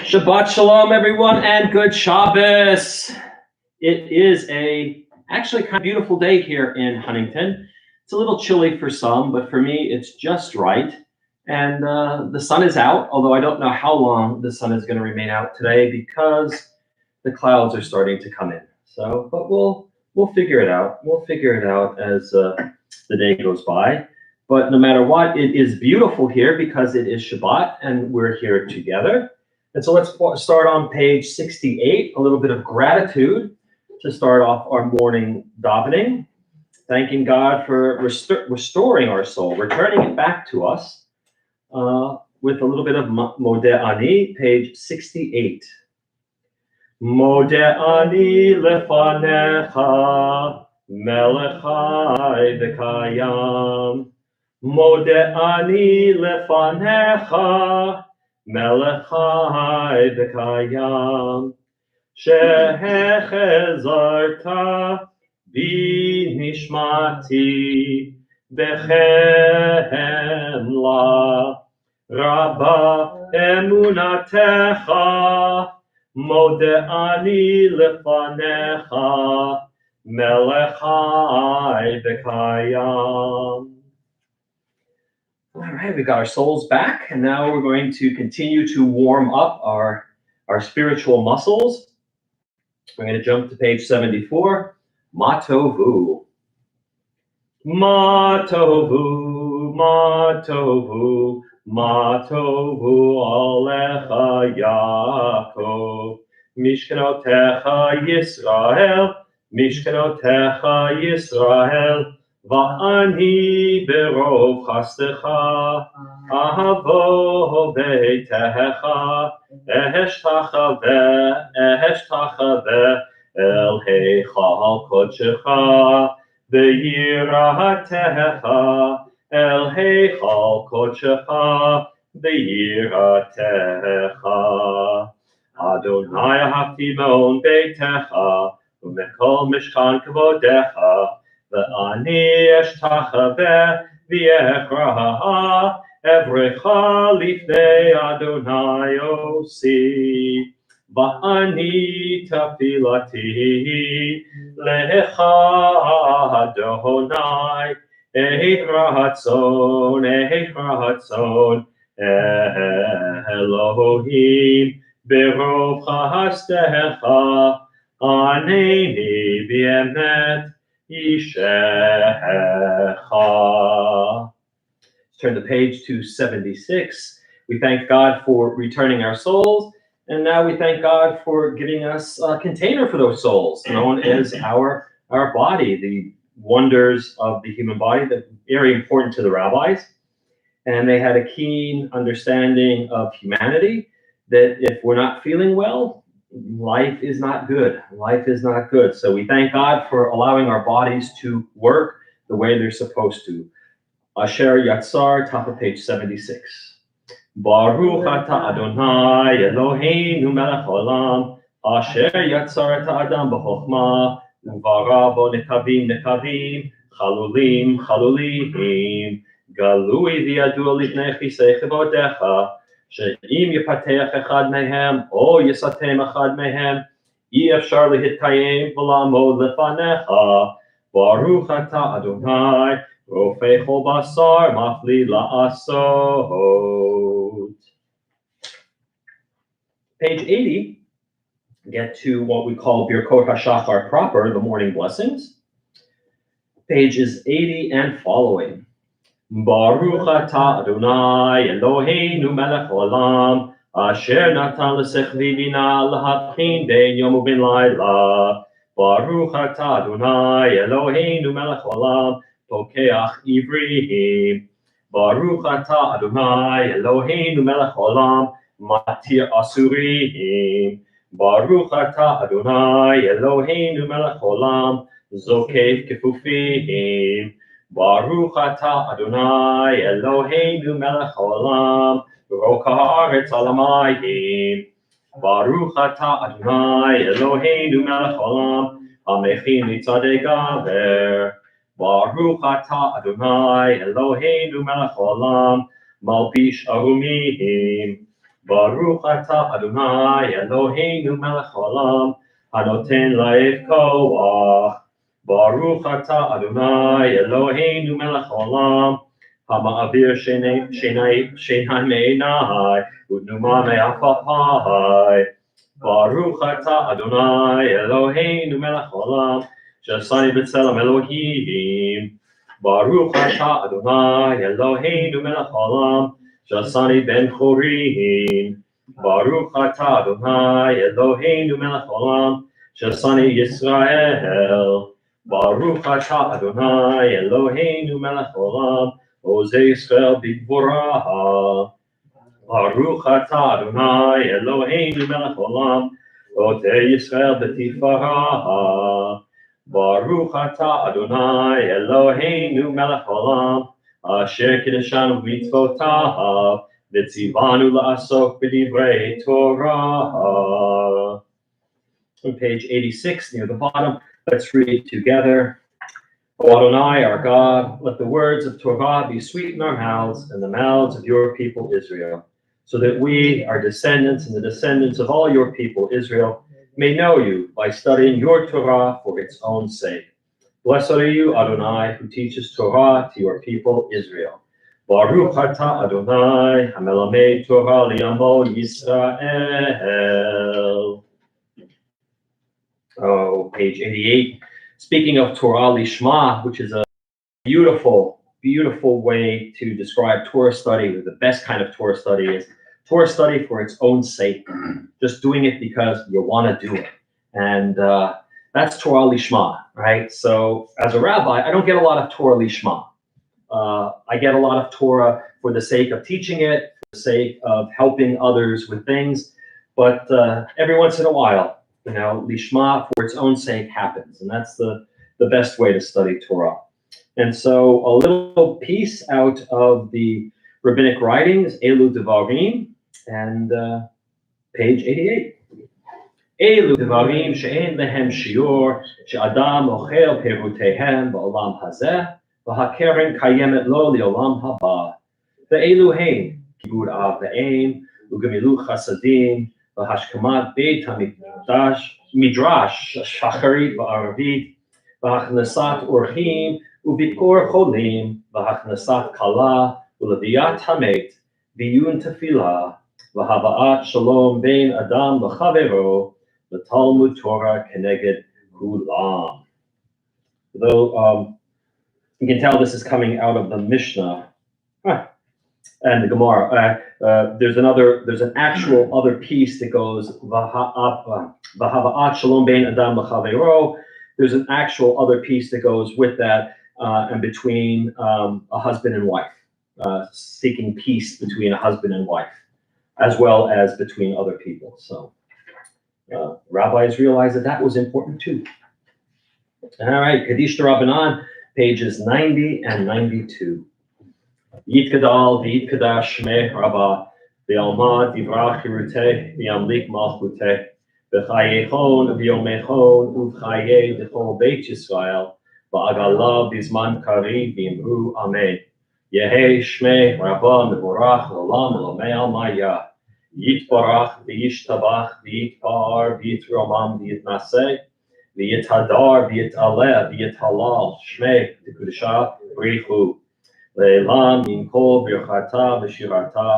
Shabbat shalom, everyone, and good Shabbos. It is actually kind of beautiful day here in Huntington. It's a little chilly for some, but for me, it's just right. And the sun is out, although I don't know how long the sun is going to remain out today because the clouds are starting to come in. So, but we'll figure it out. We'll figure it out as the day goes by. But no matter what, it is beautiful here because it is Shabbat and we're here together. And so let's start on page 68, a little bit of gratitude to start off our morning davening, thanking God for restoring our soul, returning it back to us with a little bit of Modeh Ani, page 68. Modeh Ani lefanecha, melech chai v'kayam. Modeh Ani lefanecha, melech chai v'kayam. Shehechezarta bi nishmati bechemla. Rabba emunatecha, modeh ani lefanecha, melech chai v'kayam. All right, we got our souls back, and now we're going to continue to warm up our spiritual muscles. We're going to jump to page 74, Matovu. Matovu, Matovu, Matovu alecha Yaakov, Mishkanotecha Yisrael, Mishkanotecha Yisrael, Va'ani berov chastecha, ahavo beitecha, eheshtachave el heichal kodshecha, ve'yiratecha el heichal kodshecha, ve'yiratecha. Adonai ahavti me'on beitecha, u'mekol mishkan kavodecha, Ve'ani eshtachaveh v'yechra evrecha lifnei Adonai osi. Va'ani tafilati lecha Adonai eit ratzon Elohim berov chastecha aneni b'emet Let's turn the page to 76. We thank God for returning our souls, and now we thank God for giving us a container for those souls, known as our body, the wonders of the human body, that are very important to the rabbis. And they had a keen understanding of humanity, that if we're not feeling well, life is not good. Life is not good. So we thank God for allowing our bodies to work the way they're supposed to. Asher Yatzar, top of page 76. Baruch ata Adonai Eloheinu melech haolam, Asher Yatzar et ha'adam b'chokhmah, u'vara bo nekavim chalulim, galui v'yadua lifnei chisei chevodecha, שאם יפתח אחד מהם או יסתם אחד מהם, אי אפשר להתקיים ולעמוד לפניך. ברוך אתה אדוני, רופא כל בשר, מפליא לעשות. Page 80, get to what we call Birkot HaShachar proper, the morning blessings. Pages 80 and following. Baruch atah Adonai Eloheinu melech haolam, asher natan l'sechli bina l'havchin ben yom u'ben layla. Baruch atah Adonai Eloheinu melech haolam, pokeach ivrihim. Baruch atah Adonai Eloheinu melech haolam, matir asurim. Baruch atah Adonai Eloheinu melech haolam, zokef kefufim. Baruch atah Adonai Eloheinu melech haolam, roka haaretz al hamayim. Baruch atah Adonai Eloheinu melech haolam, hamechin litzadei gaver. Baruch atah Adonai Eloheinu melech haolam, malbish arumim. Baruch atah Adonai Eloheinu melech haolam, hanoten laed koach. Baruch atah Adonai Eloheinu melech haolam, hama'avir shenai me'enai, u'numa me'afapai. Baruch atah Adonai Eloheinu melech haolam, shasani b'tzelem Elohim. Baruch atah Adonai Eloheinu melech haolam, shasani ben chorim. Baruch atah Adonai Eloheinu melech haolam, shasani Yisrael. Baruch atah Adonai Eloheinu melech haolam, ozei Yisrael b'gvura. Baruch atah Adonai Eloheinu melech haolam, otei Yisrael b'tifara. Baruch atah Adonai Eloheinu melech haolam, asher kiddushanu b'mitzvotav, v'tzivanu la'asok b'divrei Torah. On page 86, near the bottom, let's read together. O Adonai, our God, let the words of Torah be sweet in our mouths and the mouths of your people Israel, so that we, our descendants, and the descendants of all your people Israel, may know you by studying your Torah for its own sake. Blessed are you, Adonai, who teaches Torah to your people Israel. Baruch atah Adonai, hamelamed Torah li'amo Yisrael. Oh, page 88. Speaking of Torah Lishma, which is a beautiful, beautiful way to describe Torah study, or the best kind of Torah study is Torah study for its own sake, just doing it because you want to do it. And that's Torah Lishma, right? So as a rabbi, I don't get a lot of Torah Lishma. I get a lot of Torah for the sake of teaching it, for the sake of helping others with things. But every once in a while, Lishma for its own sake happens. And that's the best way to study Torah. And so a little piece out of the rabbinic writings, Elu Devarim, and page 88. Elu Devarim she'en lehem shiur, she'adam ochel perutehem ba'olam hazeh, v'hakeren kayemet lo li'olam haba. Ve'elu hein, kibud av ve'em, ugemilu chasadim, v'hashkamat beit midrash shacharit v'aravit, v'hachnasat orchim, וביקור חולים, והכנסת כלה, ולביאת המת, ועיון תפילה, והבאת שלום בין אדם לחברו, ותלמוד תורה כנגד כולם. Though you can tell this is coming out of the Mishnah and the Gemara. There's an actual other piece that goes v'haba'at shalom bein adam l'chavero. There's an actual other piece that goes with that. And between a husband and wife, seeking peace between a husband and wife, as well as between other people. So rabbis realized that was important too. All right, Kaddish Rabbanan, pages 90 and 92. Yitkadal v'yitkadash shmei Rabbah, v'yalmad divrach hiruteh, v'yamlik malchuteh, v'chayechon v'yomechon, uv'chayeh d'chol beit Yisrael, Va'agalav bizman kari v'imru amen. Yehei shmei Rabbah mevorach l'olam l'omei al-maya. Yitbarach v'yishtabach v'yitpar v'yitromam v'yitnaseh v'yithadar v'yitaleh v'yithalal shmei t'kudusha b'richu. Le'elam yinkol birchata v'shirata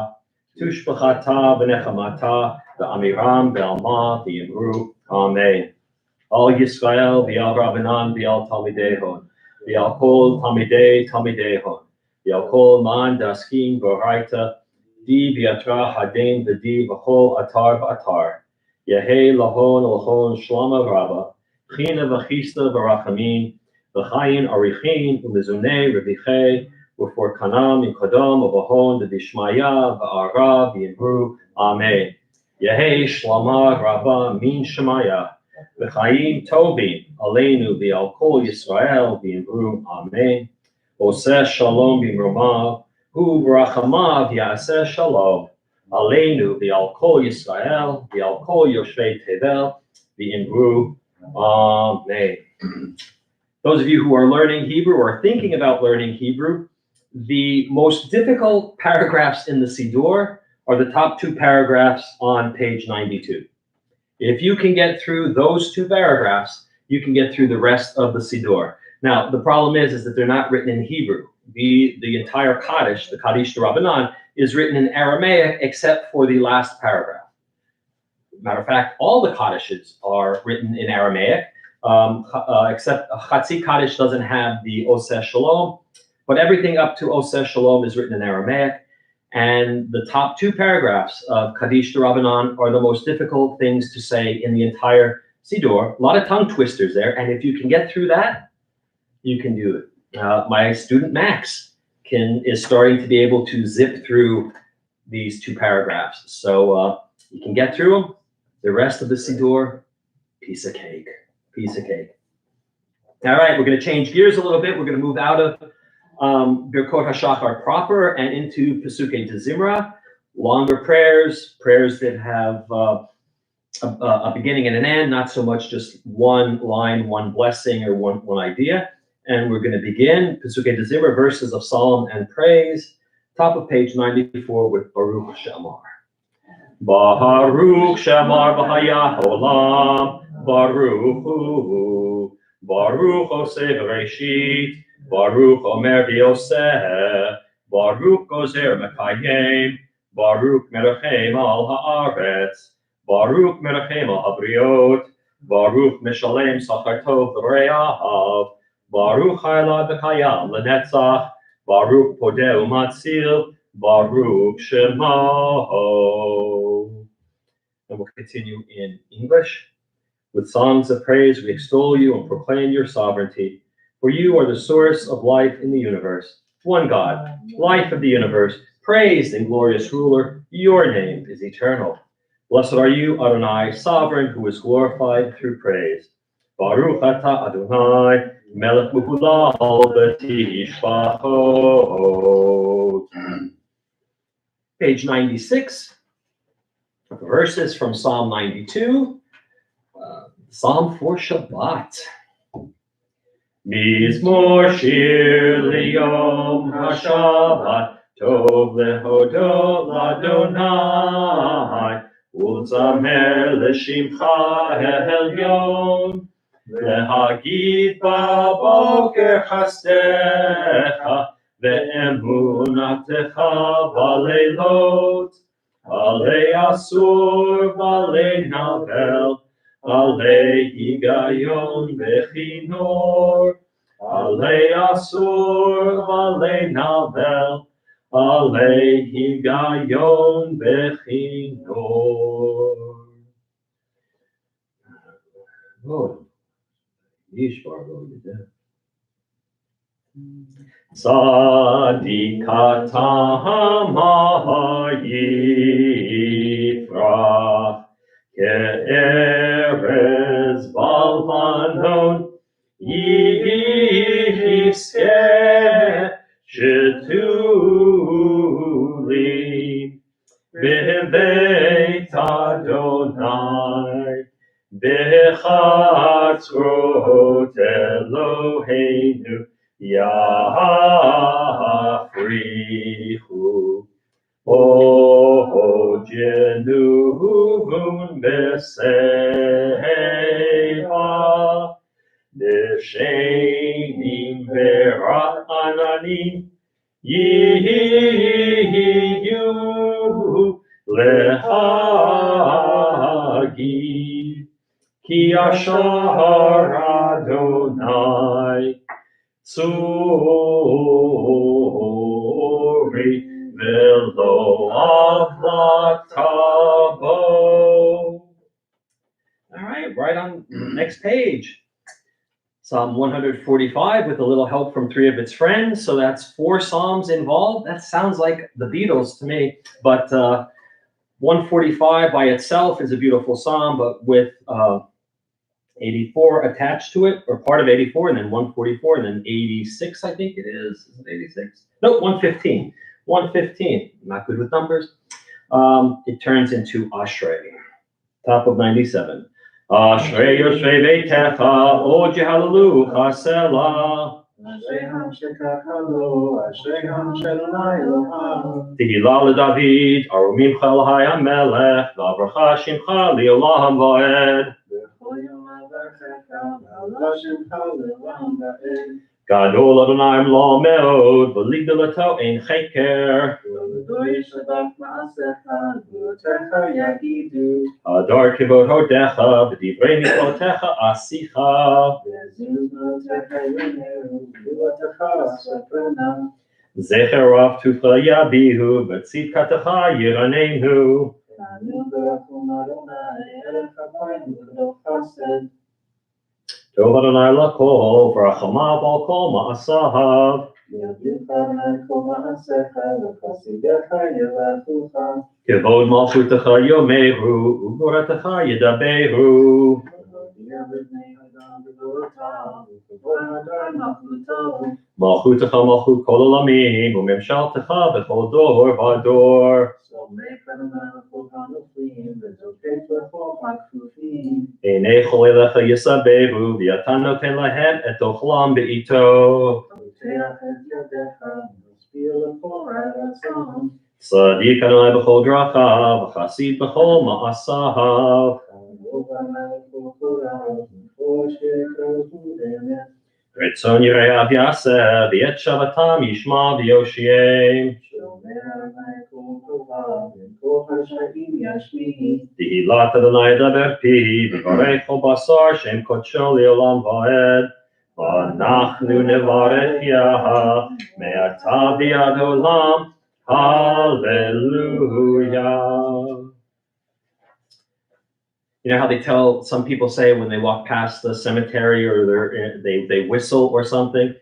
tushbachata v'nechamata v'amiram v'alma v'yimru amen. All Yisrael, v'al Rabbanan, v'al Talmidehon, v'al kol Talmidehon, v'al kol man daskim v'oraita, di v'yatra hadin v'di v'chol atar v'atar, yehei lahon shlama rabba, china v'chista v'rachamim, v'chayin arichin u'mizunei revichei, v'for kanam imkodom v'vahon v'vishmaya v'ara v'yimru, amen. Yehei shlama rabba min shemaya, V'chaim tovim aleinu v'al kol Yisrael v'imru amen. Oseh shalom b'imrumav, hu b'rachamav ya'aseh shalom. Aleinu v'al kol Yisrael v'al kol yoshvei tevel v'imru amen. Those of you who are learning Hebrew or thinking about learning Hebrew, the most difficult paragraphs in the Siddur are the top 2 paragraphs on page 92. If you can get through those 2 paragraphs, you can get through the rest of the Siddur. Now, the problem is that they're not written in Hebrew. The entire Kaddish, the Kaddish Rabbanan, is written in Aramaic except for the last paragraph. Matter of fact, all the Kaddishes are written in Aramaic, except Chatzi Kaddish doesn't have the Oseh Shalom, but everything up to Oseh Shalom is written in Aramaic. And the top 2 paragraphs of Kaddish Rabbanan are the most difficult things to say in the entire Siddur. A lot of tongue twisters there, and if you can get through that, you can do it. My student Max is starting to be able to zip through these 2 paragraphs. So you can get through them. The rest of the Siddur, piece of cake, piece of cake. All right, we're going to change gears a little bit. We're going to move out of Birkot HaShachar proper and into Pesukei Dezimra, longer prayers that have a beginning and an end, not so much just one line, one blessing, or one idea. And we're going to begin Pesukei Dezimra, verses of Psalm and praise, top of page 94 with Baruch Shamar. Baruch Shamar B'Haya Olam, Baruch Hu, Baruch Oseh Bereshit, Baruch Omer V'Yoseh, Baruch Gozer Mekayim, Baruch Merachem Al Haaretz, Baruch Merachem Al Habriot, Baruch Mishalem Sachar Tov V'Re'ahav, Baruch Hayla B'Chayam L'Netzach, Baruch Podeh U'Matzil, Baruch Shemo. And we'll continue in English. With songs of praise, we extol you and proclaim your sovereignty. For you are the source of life in the universe. One God, life of the universe, praised and glorious ruler, your name is eternal. Blessed are you, Adonai, sovereign, who is glorified through praise. Baruch atah Adonai, melech muhulal b'tishbachot. Page 96, verses from Psalm 92, Psalm for Shabbat. Mizmor shir liyom hashabbat, tov lehodot l'Adonai, ulzamer l'shimcha ha'elyon, lehagid ba'boker chastecha, ve'emunatecha ba'leilot, alei asur ba'lei navel, alei higayon bechinor, alei asur ba'lei navel, alei higayon bechinor. Oh, Yishbar lo yedeh. Tzadikata ha'yifrach, ke'erez balvanon, yiskeh shetulim, bebeit Adonai, bechatzrot Eloheinu, Yafrichu, O Jenuvun Beseha, Deshenim Vera'ananim, Yiyu Lehagi, Ki Ashar Adonai, Suri velo avlatabo. All right on next page. Psalm 145 with a little help from 3 of its friends. So that's 4 psalms involved. That sounds like the Beatles to me. But 145 by itself is a beautiful psalm, but with 84 attached to it, or part of 84, and then 144, and then 86, I think it is. Is it 86? No, 115. 115. Not good with numbers. It turns into Ashrei. Top of 97. Ashrei Yoshrei Beitecha, O Jehalalucha Selah. Tehillah LeDavid, Arumimcha Elohai HaMelech, V'avracha Shimcha Li'olam Va'ed. Gadol Adonai Lo Meod, V'ligdalato Ein Cheker. Adar Kivod Hodecha, V'divrei Mikvotecha Asicha. Zecher Rav Tufcha Yabihu, V'tzidkatecha Yiranenu. Tov Adonai Lakol, V'rachamav Al Kol Ma'asahav. Kevod Malchutecha Yomeru, U'goratecha Yedaberu. Malchutecha Malchut Kol Olamim, U'memshaltecha B'chol Dor V'ador. Einei Chol Elecha Yisaberu, V'yata Noten Lahem Et Ochlam Be'ito. Tzadik Adonai B'chol Drachav, V'chasid B'chol Ma'asahav. Retzon Yireav Yaseh, V'et Shavatam Yishma V'yoshiem. Tehillat Adonai Daber Pi, V'varech Kol Basar Shem Kodsho Le'olam Va'ed. V'anachnu nevarech Yaha, Me'ata v'ad olam. Hallelujah. You know how they tell, some people say when they walk past the cemetery or they whistle or something.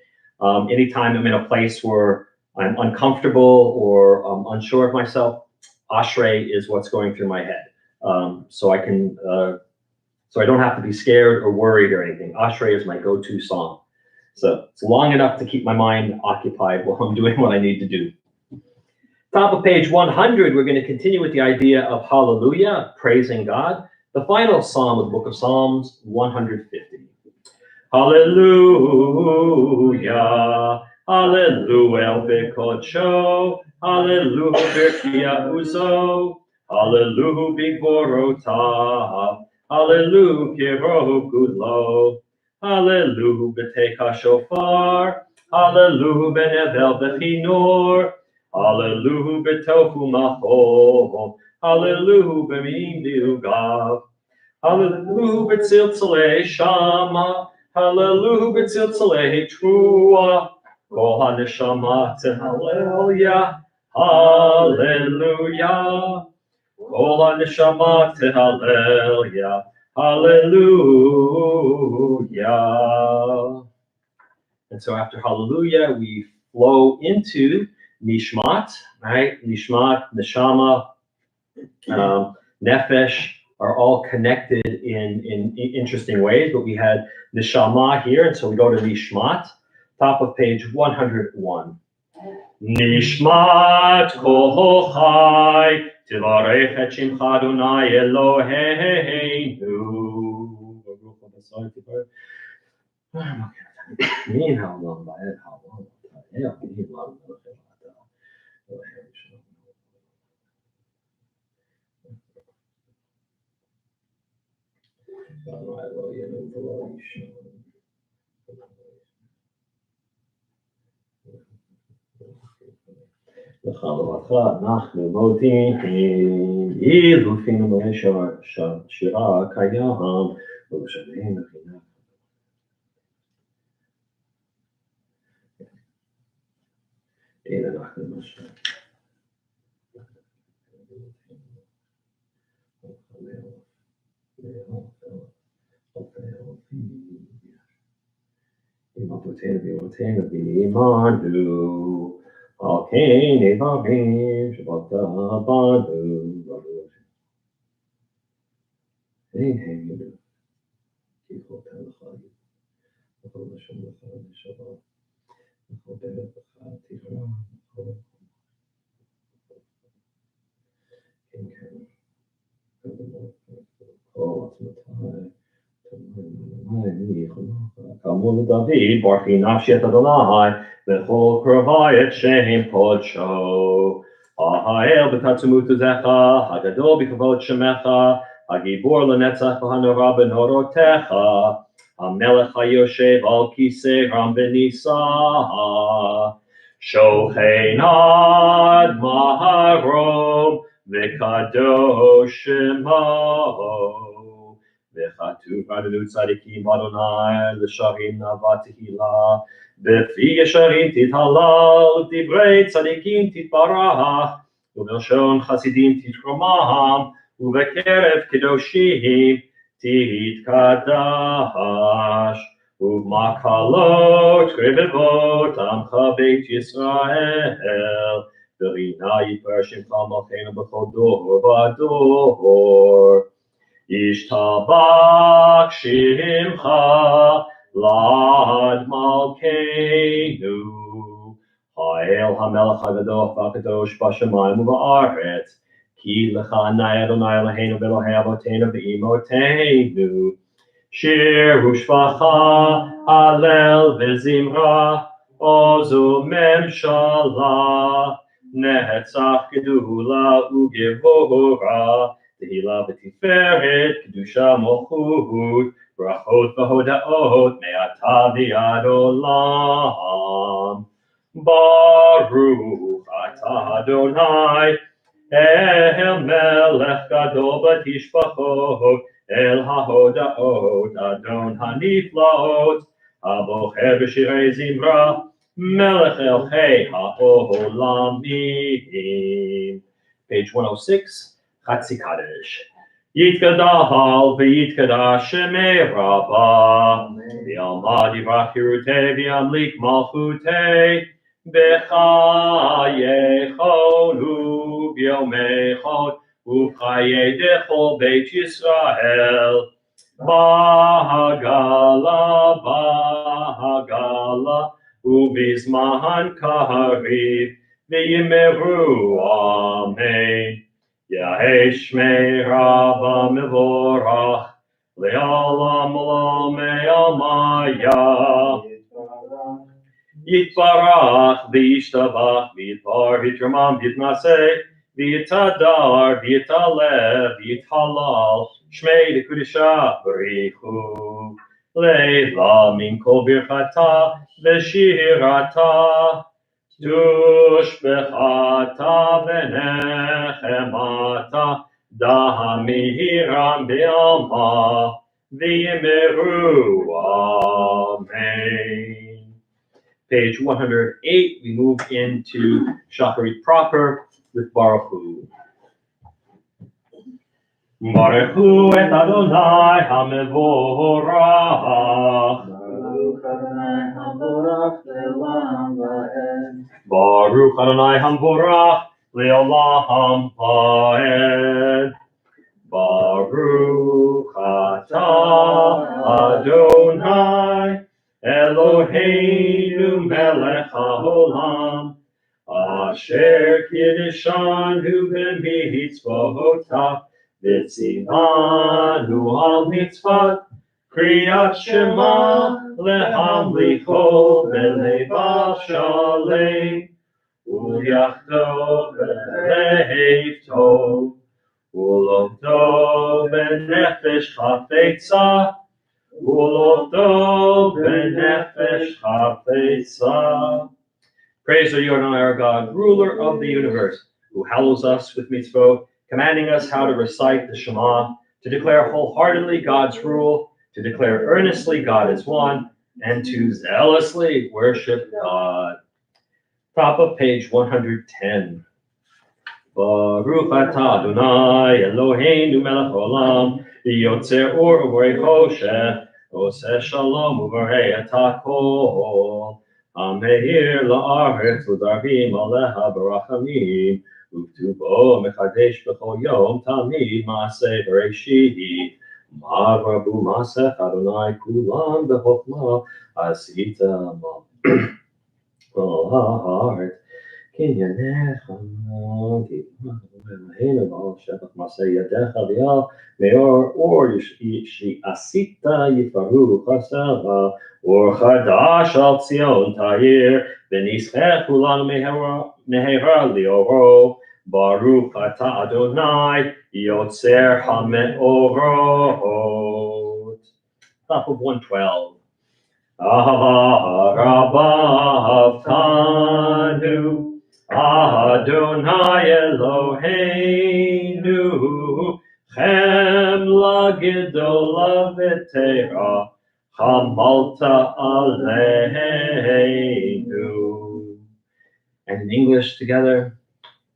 Anytime I'm in a place where I'm uncomfortable or unsure of myself, Ashrei is what's going through my head. So I don't have to be scared or worried or anything. Ashrei is my go-to song. So it's long enough to keep my mind occupied while I'm doing what I need to do. Top of page 100, we're going to continue with the idea of hallelujah, praising God. The final psalm of the book of Psalms, 150. Hallelujah, hallelujah, b'kodsho, hallelujah, b'kiyah hallelujah, b'gvorotav, hallelujah, kirov gudlo, hallelujah, b'teika shofar, hallelujah, b'nevel b'chinor, hallelujah, b'tofu machol, hallelujah, b'mim diugav, hallelujah, b'tziltzalei shama, hallelujah, b'tziltzalei trua, kol haneshama tehallelujah, hallelujah, kol haneshama tehallelujah, hallelujah. And so after hallelujah, we flow into nishmat, right? Nishmat, neshama, nefesh are all connected in interesting ways, but we had neshama here, and so we go to nishmat, top of page 101. Nishmat kol chai, tivarech et shimcha Adonai Eloheinu. Min ha'olam va'ed ha'olam va'ed ha'olam לחלומתך אנחנו מודים, אילופינו שירה קיים, ובשביהם מבחינה. אין אנחנו משהו. אם אבותינו ואמותינו ואימנו, על כן נבחרים שבאת בנו. אין הם ידעו, כי יכולת לך, וכל לשון לך לשבת, וכל דרך לך תקרא, כן כן, כל עצמתי, תאמר מי יכולה Kamul David, Barchi Nafshi et Adonai, Bechol Krovai et Shem Podsho. Hael b'tatzmut uzecha, Hagadol b'kavod shemecha, Hagibor l'netzach v'hanora b'norotecha, Hamelech hayoshev al kisei ram v'nisa, Shochei nad maharom v'kadosh shemo, V'chatuv adonu tzadikim Adonai l'sharim nava tehila, B'fi yesharim tithalal, Divrei tzadikim titbarach, U'belshon chasidim titromam, U'bekerev kedoshim titkadash, U'makalot krevevot amcha beit Yisrael, V'rina yiper shemcha malkeinu b'chol dor v'ador. Ishtabak shimcha lad malkeinu, Ha'el hamelech hagadosh v'akadosh b'shamayim u'ba'aretz, Ki lecha anai Adonai Eloheinu v'Elohei avoteinu v'imotenu, Shir u'shvacha halel v'zimra, ozu memshala, netzach gedula u'gevora, Tehila v'tiferet, kedusha mochut, brachot v'hodaot, me'ata v'ad olam. Baruch atah Adonai, el melech gadol b'tishbachot, el hahodaot, Adon haniflaot, abocher b'shirei zimra, melech elchei ha'olamim. Page 106. Chatzi Kadesh. Yitkadal v'yitkadash shemei Rabbah, v'yalmad yivrach hirutei v'yamlik malchutei, b'chayechon u'b'yomechon u'chayei dechol beit Yisrael, bahagala u'bizman kariv v'yimeru amen. Yahei Shmei Rabba Mevorach, Le'olam Olam Me'amaya. Yitbarach v'yishtabach v'yitbar v'yitramam v'yitnaseh v'yitadar v'yitalev v'yithalal Shmei Dekudisha B'richu Le'la min kol birchata v'shirata Tushbechata v'nechemata dahamihiram b'alma v'yimeru amen. Page 108, we move into Shacharit proper with Baruch Hu. Baruch Hu et Adonai hamevorach. Baruch Adonai hamvorach le'olam ha'ed. Baruch atah Adonai Eloheinu melech ha'olam, asher kiddishanu b'mitzvotav v'tzivanu al mitzvot Kriyat Shema lehamlicho b'levav shalem u'yachto b'lev tov u'lovto b'nefesh chafetza u'lovto b'nefesh chafetza. Praise are you, Adonai, our God, ruler of the universe, who hallows us with mitzvot, commanding us how to recite the Shema, to declare wholeheartedly God's rule, to declare earnestly God is one, and to zealously worship God. Top of page 110. Baruch atah Adonai Eloheinu melech olam, yotzer or u'borei choshech, oseh shalom u'borei hakol, hameir la'aretz u'darvim aleha barachamim, u'ktubo mechadesh b'chol yom tamid ma'aseh bereshit. Ma'arabu Masech Adonai Kulam B'Chokma Asita Ma'Hart קניינך, שטח מעשה ידיך ויאל, מאור אור שעשית יפרוך עשרה, אור חדש על ציון תאיר, ונזכך לנו מהרה לאורו, ברוך אתה אדוני, יוצר המאורות. Top of 112. Rabba Avtanu, Adonai Eloheinu, Chemla Gedola V'Tera, Chamalta Aleinu. And in English together,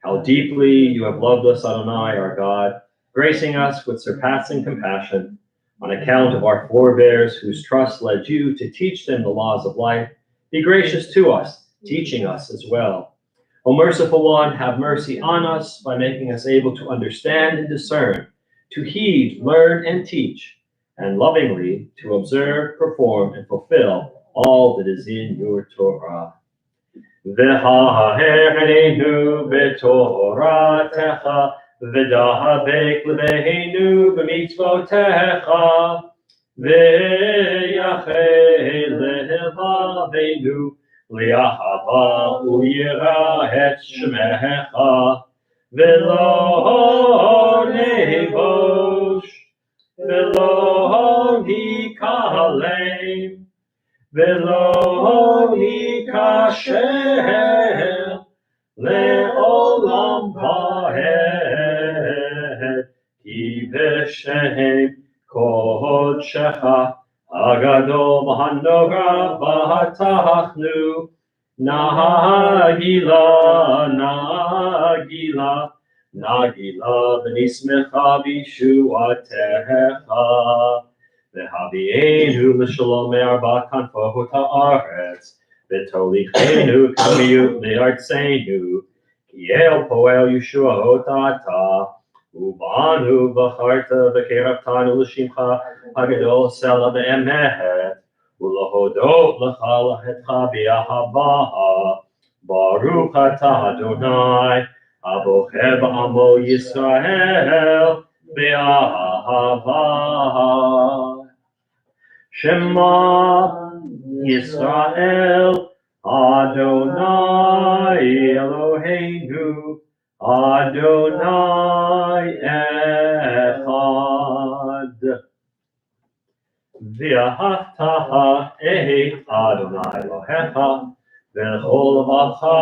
how deeply you have loved us, Adonai, our God, gracing us with surpassing compassion, on account of our forebears whose trust led you to teach them the laws of life. Be gracious to us, teaching us as well. O merciful one, have mercy on us by making us able to understand and discern, to heed, learn, and teach, and lovingly to observe, perform, and fulfill all that is in your Torah. V'ha'erenu b'toratecha, v'dahabek lebeinu b'mitzvotecha, v'yachei levaveinu li'ahava u'yira et shemecha, v'lo nevosh, v'lo hikalem, v'lo hikasher le'olam va'ed, ki b'shem kodshecha hagadol v'hanora v'hatachnu, nagila, nagila, nagila v'nismecha b'shuatecha. V'havienu l'shalom me'arba kanfot ha'aretz, v'tolichenu k'miyut li'artzenu, ki el poel yeshuot ata, ubanu v'charta v'keravtanu l'shimcha hagadol sela be'emet, u'lahodot l'cha l'chetcha b'ahava, baruch ata Adonai, abocher b'amo Yisrael, be'ahava. Shema Yisrael, Adonai Eloheinu, Adonai Echad. V'ahavta et Adonai Elohecha, v'chol levacha,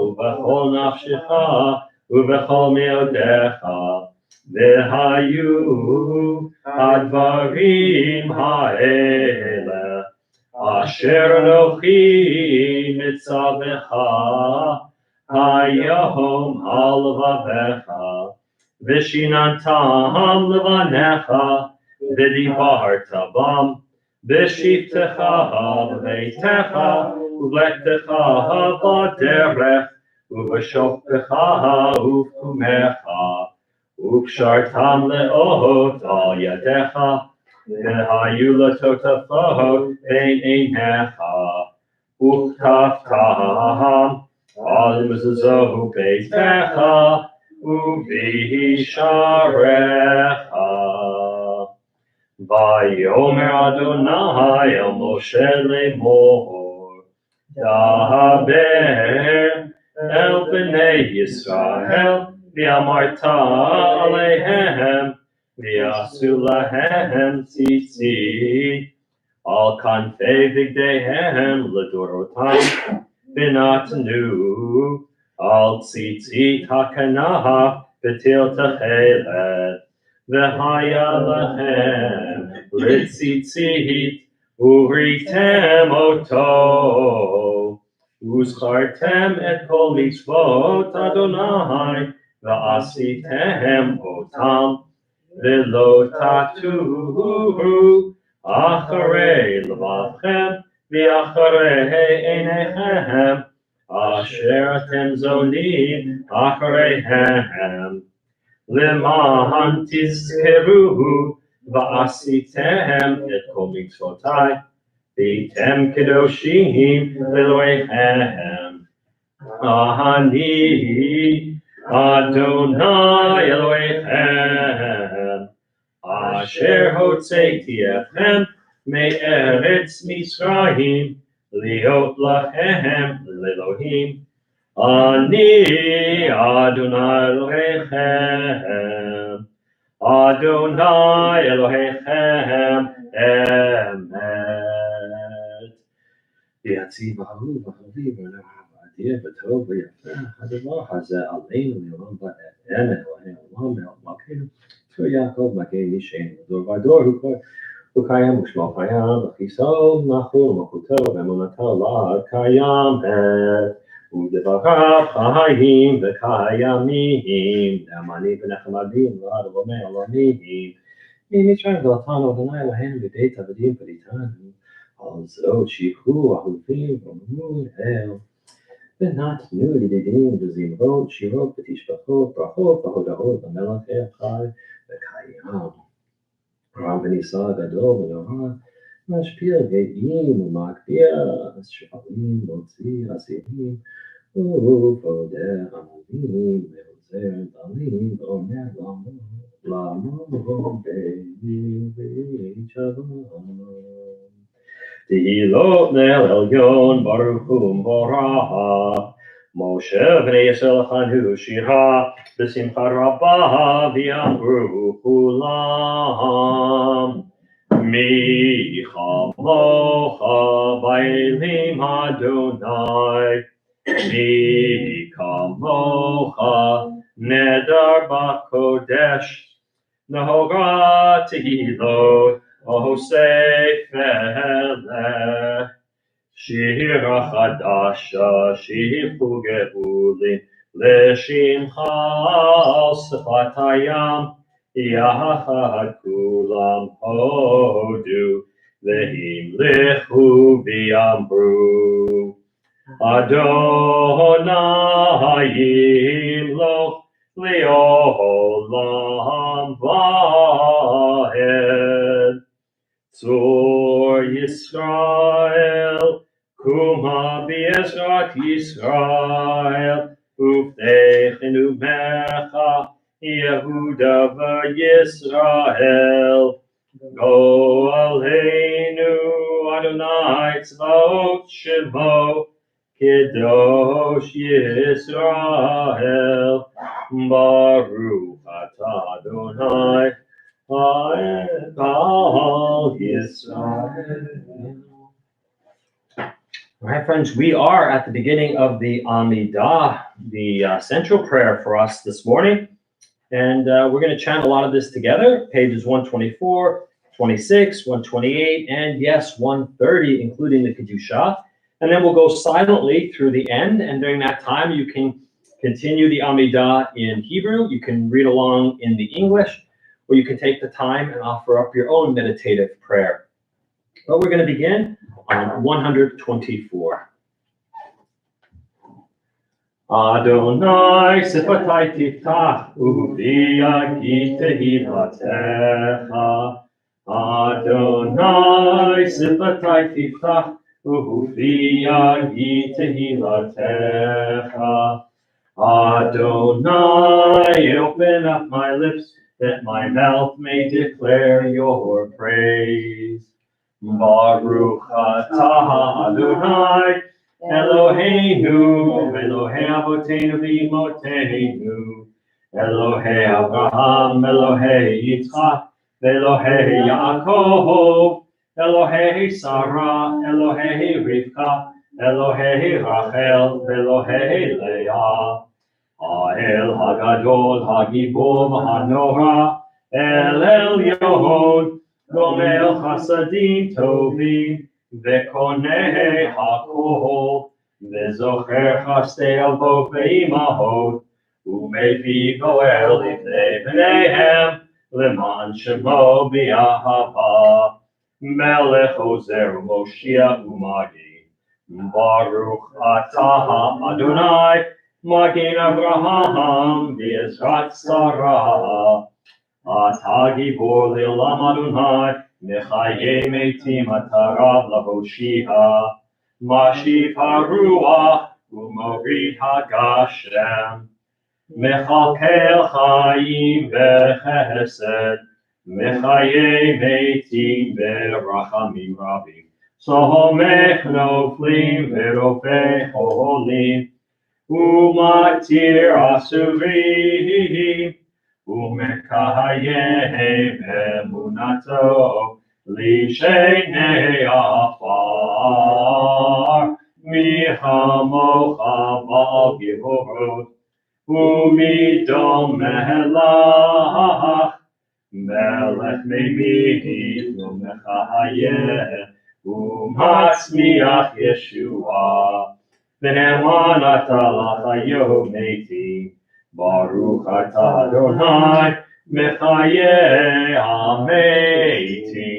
u'v'chol nafshecha, u'v'chol me'odecha, v'hayu advarim ha'ele, asher anochi mitzavecha, hayom ha'levavecha, v'shinantam levanecha, v'dibarta bam, v'shivtecha v'veitecha, u'v'lechtecha b'derech, u'v'shoftecha u'v'kumecha, Ukshartam le'ot al yadecha, v'hayu l'totafot bein einecha, uktaftam al mezuzot beitecha, u'v'hisharecha. Vayomer Adonai el Moshe lemor, daber el b'nei Yisrael, V'amarta alehem, v'yasu lahem tzitzit, al kanfei v'gdeihem l'dorotam, v'natanu, al tzitzit hakanaha, v'til techelet, v'haya lahem, l'tzitzit, uvritem oto, uzchartem et kol mitzvot Adonai, v'asitem otam, v'lo tatuhu, acharei levavchem, v'acharei einechem, asher atem zonim achareihem, leman tizkeruhu, v'asitem et kol mitzvotai, v'tem kedoshim l'Elohechem. Ani Adonai Elohechem, Asher Hotzeiti Echem Me'eretz Mitzrayim, Liot Lachem Lelohim. Ani Adonai Elohechem, Adonai Elohechem Emet. Yatziv Ahavu V'Chaviv V'Na'av V'Tov V'Yafeh Hadavah Hazeh Aleinu Yom V'E'en Elohei Olam Melkeinu Tzur Yaakov Makei Mishein V'Dor V'Dor Hukayam U'Shmo Kayam V'Chiso Nachul V'Makuto V'Emunato La'ad Kayam Het U'Devarav Chayim V'Kayamim Ne'amani V'Nechamadim La'ad V'Omei Olamim Mitzrayim V'Latanu Adonai Eloheinu B'Beit Avadim V'Ritanu Also, Shihu, Ahuvim, Omun, El, Benatnu, Lididim, Zimrot, Shirot, Betishbachot, Brachot, Bahodahot, Amelach, Echai, Bekayam, Ram Benisa, Gadol, Venoha, Mashpia, Geim, Umakbia, Shalim, Motzi, Asirim, Ufoder, Amuvim, Meozer, Dalim, Omer, Lamo, Be'im, Shalom. Tehilot Nel Elyon Baruch Hu Morah Moshe v'nei Yisrael Chanu Shira B'simcha Rabbah V'yamru Kulam Mi Chamocha Ba'elim Adonai Mi Kamocha Nedar B'Kodesh Nahora Tehilot Osei Feleh Shira Chadasha Shifu Gehulim Leshimcha Sfatayam Yahad Kulam Hodu V'Himlichu V'Yamru Adonai Yimloch Le'olam Va'ed Tzur Yisrael, Kuma B'Ezrat Yisrael, Ufnechenu Mecha, Yehuda v'Yisrael. Go Aleinu Adonai Tzvaot Shemo, Kedosh Yisrael, Baruch Atah Adonai. All right, friends, we are at the beginning of the Amidah, the central prayer for us this morning. And we're going to chant a lot of this together, pages 124, 26, 128, and yes, 130, including the Kedusha. And then we'll go silently through the end. And during that time, you can continue the Amidah in Hebrew. You can read along in the English, or you can take the time and offer up your own meditative prayer. But we're going to begin on 124. Adonai sifatai tiftach uvi yagi tehilatecha. Adonai sifatai tiftach uvi yagi tehilatecha. Adonai, open up my lips, that my mouth may declare your praise. Baruch atah Adonai, Eloheinu, Elohei Avotenu v'Imotenu, Elohei Abraham, Elohei Yitzchak, Elohei Yaakov, Elohei Sarah, Elohei Rivka, Elohei Rachel, Elohei Leah. El Hagadol, Hagibor, Hanora, El Elyon, Gomel Chasadim Tovim, Vekonei Hakol, Vezocher Chastei Avot Ve'imahot, Umevi Goel Lifnei Bneihem, Leman Shemo B'Ahava, Melech Ozer Moshiach Umagi, Baruch Atah Adonai, Magen Abraham, V'Ezrat Sarah, Atah Gibor Le'olam Adonai, Mechayei Meitim Atarav Lahoshia, Mashiv HaRuach, Umorid Hagashem, Mechalkel Chaim Bechesed, Mechaye Meitim Berachamim Rabim, Somech Noflim Verofei Cholim, Umatir Asurim, Umekayeh Bemunato, Lishenei Afar, Michamocha Bal Givorot, Umidom Melach, Melech Meimid, Umekayeh, Umatzmiach Yeshua, V'ne'eman ata l'chayot metim, Baruch ata Adonai, mechayeh hametim.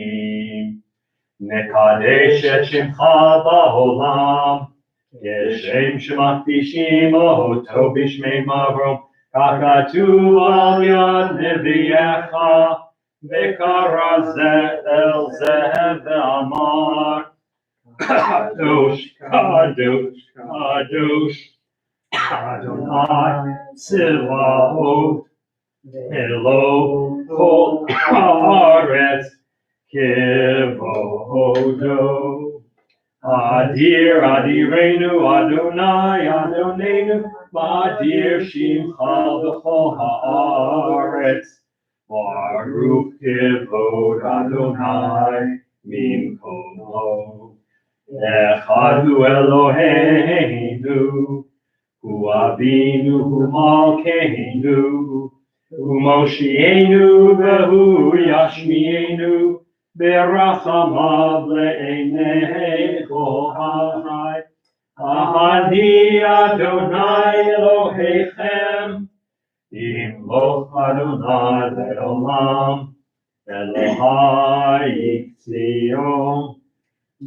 Nekadesh et shemcha ba'olam, Keshem shemakdishim oto b'shmei mavrom, Kach katuv al yad neviyecha, V'kara zeh el zeh ve'amar, Kadosh, Kadosh, Kadosh, Adonai, Tzivaot, Elo kol haaretz, Kivodo. Adir, Adirenu, Adonai, Adonenu, Adir Shimcha b'chol haaretz, Baruch Kivod Adonai, Mimkomo. Echad hu Eloheinu, hu Avinu, hu Malkeinu, hu Moshienu, v'hu Yashmienu, berachamav le'enei kol ha'chai. Ani Adonai Elohechem, imloch Adonai le'olam, Elohai Tzion.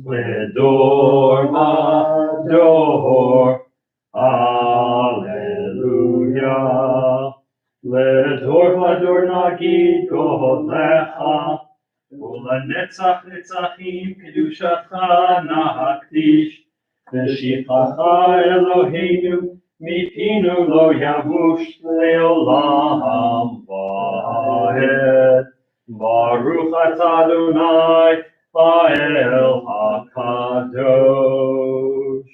Ledor vador, Alleluia. Ledor vador nagid golecha, Ulenetzach netzachim kedushatcha nahakdish, V'shichacha Eloheinu mipinu lo yavush leolam va'ed. Baruch atah Adonai Ha'el HaKadosh.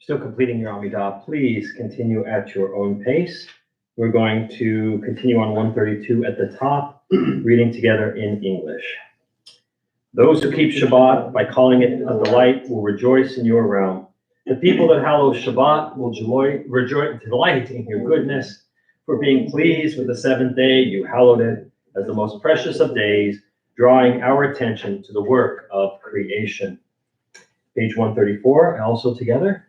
Still completing your Amidah, please continue at your own pace. We're going to continue on 132 at the top, reading together in English. Those who keep Shabbat by calling it a delight will rejoice in your realm. The people that hallow Shabbat will delight in your goodness. For being pleased with the seventh day, you hallowed it. as the most precious of days, drawing our attention to the work of creation. Page 134, also together.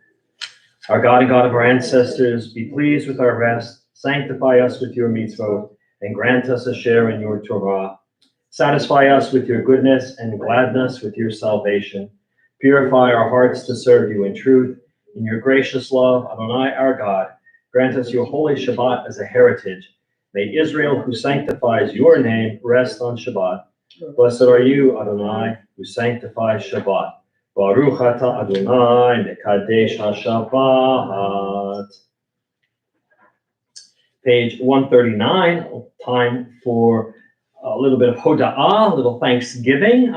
Our God and God of our ancestors, be pleased with our rest, sanctify us with your mitzvot, and grant us a share in your Torah. Satisfy us with your goodness and gladness with your salvation. Purify our hearts to serve you in truth. In your gracious love, Adonai our God, grant us your holy Shabbat as a heritage. May Israel, who sanctifies your name, rest on Shabbat. Blessed are you, Adonai, who sanctifies Shabbat. Baruch atah Adonai mekadesh haShabbat. Page 139, time for a little bit of hoda'ah, a little thanksgiving.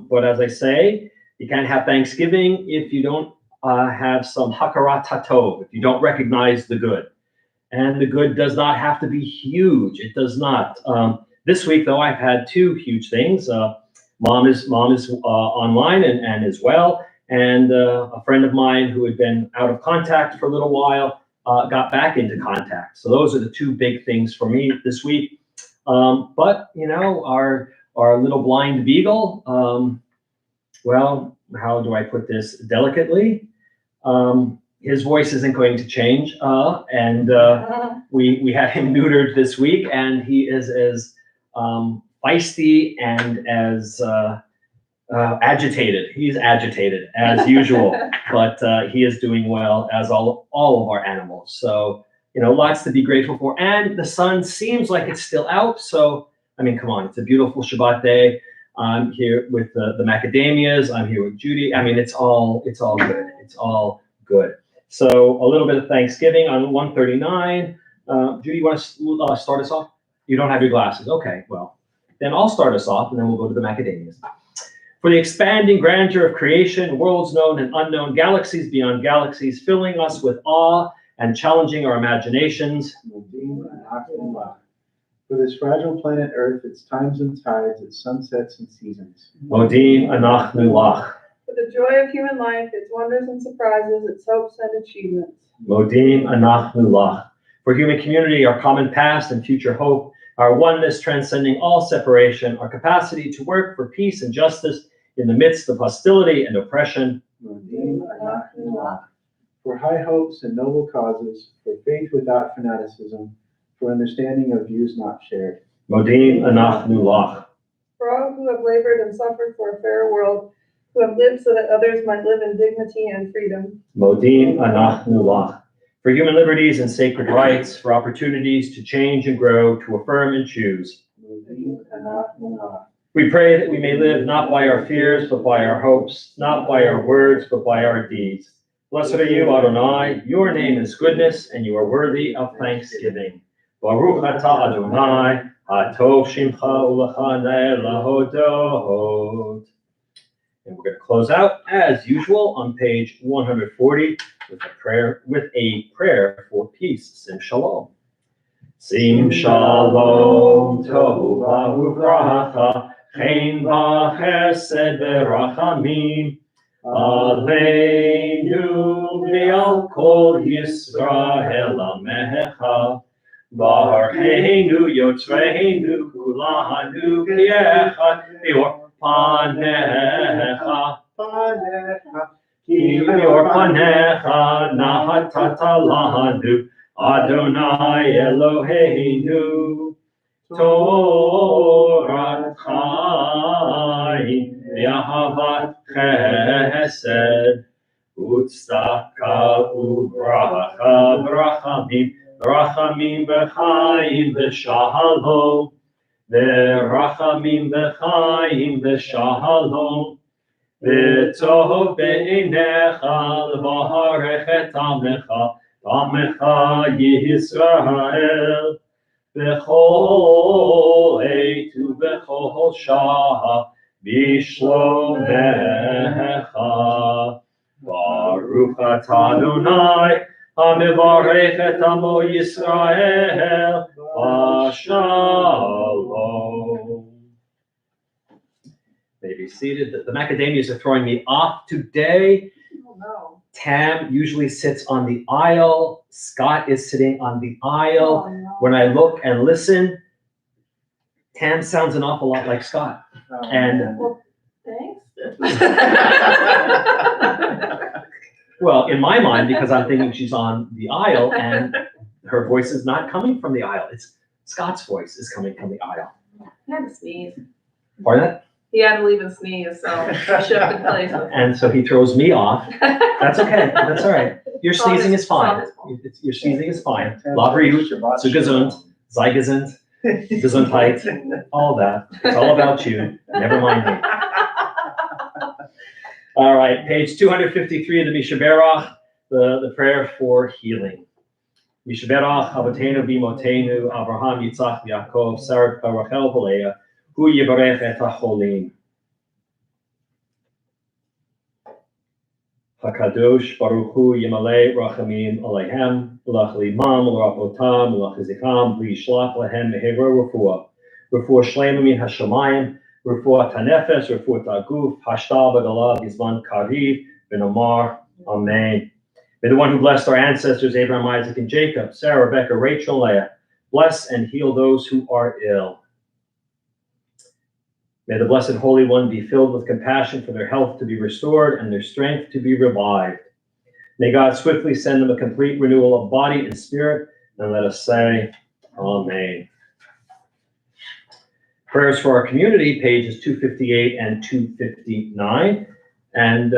But as I say, you can't have Thanksgiving if you don't have some hakarat hatov, if you don't recognize the good. And the good does not have to be huge. It does not. This week, though, I've had two huge things. Mom is online and is well, and a friend of mine who had been out of contact for a little while got back into contact. So those are the two big things for me this week. But you know, our little blind beagle. Well, how do I put this delicately? His voice isn't going to change, and we had him neutered this week, and he is as feisty and as agitated. He's agitated as usual, but he is doing well, as all of our animals. So, you know, lots to be grateful for. And the sun seems like it's still out. So, I mean, come on, it's a beautiful Shabbat day. I'm here with the macadamias. I'm here with Judy. I mean, it's all good. It's all good. So a little bit of Thanksgiving on 139. Judy, you want to start us off? You don't have your glasses. Okay, well, then I'll start us off, and then we'll go to the macadamias. For the expanding grandeur of creation, worlds known and unknown, galaxies beyond galaxies, filling us with awe and challenging our imaginations. For this fragile planet Earth, its times and tides, its sunsets and seasons. Modim anachnu lach. For the joy of human life, its wonders and surprises, its hopes and achievements. Modim anachnu lach. For human community, our common past and future hope, our oneness transcending all separation, our capacity to work for peace and justice in the midst of hostility and oppression. Modim anachnu lach. For high hopes and noble causes, for faith without fanaticism, for understanding of views not shared. Modim anachnu lach. For all who have labored and suffered for a fairer world, who have lived so that others might live in dignity and freedom. Modim anachnu lach. For human liberties and sacred rights, for opportunities to change and grow, to affirm and choose. Modim anachnu lach. We pray that we may live not by our fears, but by our hopes, not by our words, but by our deeds. Blessed are you, Adonai. Your name is goodness, and you are worthy of thanksgiving. Baruch atah Adonai, hatov shimcha ulachaneh lahodot. And we're going to close out, as usual, on page 140 with a prayer for peace. Sim shalom. Sim shalom, tohu v'bracha, chen v'chesed v'rachamim, aleinu v'al kol Yisrael amecha, barheinu yotzreinu kulanu k'yechad v'yor panecha, ki v'yor panecha nahatata lanu, Adonai Eloheinu, Torat Chaim, Yahavat Chesed, Utzedaka u'bracha, Rachamim v'chaim v'shalom, V'rachamim v'chaim v'shalom, V'tov be'einecha l'varech et amecha, Amecha Yisrael, B'chol eitu b'chol shah, B'shlomecha. Baruch atah Adonai, Hamevarech et amo Yisrael, B'shalom. May be seated. The macadamias are throwing me off today. Oh, no. Tam usually sits on the aisle. Scott is sitting on the aisle. Oh, no. When I look and listen, Tam sounds an awful lot like Scott. Oh, And- man. Well, thanks. Well, in my mind, because I'm thinking she's on the aisle and her voice is not coming from the aisle. It's Scott's voice is coming from the aisle. He had to sneeze. Pardon that? He had to leave and sneeze, so he shifted places. And so he throws me off. That's okay. That's all right. Your sneezing is fine. Your sneezing is fine. Labriut, Shabbat zu gesund, sei gesund, Gesundheit, all that. It's all about you. Never mind me. All right, page 253 of the Mishaberach, the prayer for healing. Mishaberach, Avotenu Bimotenu, Abraham, Yitzchak, Yaakov, Sarah, Rachel, Leah, Hu Yivarech et HaCholim. HaKadosh Baruch Hu Yimalei Rachamim Aleihem, Ulach Limam, Ulapotam, Ulach Zicham, V'yishlach Lehem Mehero Refuah. Refuah Shlema Min HaShamayim, Refuah Tanefesh, Refuah Taguf, Hashtal B'Galav Yizman Kariv, B'Nomar, Amen. May the one who blessed our ancestors, Abraham, Isaac, and Jacob, Sarah, Rebecca, Rachel, Leah, bless and heal those who are ill. May the Blessed Holy One be filled with compassion for their health to be restored and their strength to be revived. May God swiftly send them a complete renewal of body and spirit, and let us say, Amen. Prayers for our community, pages 258 and 259. And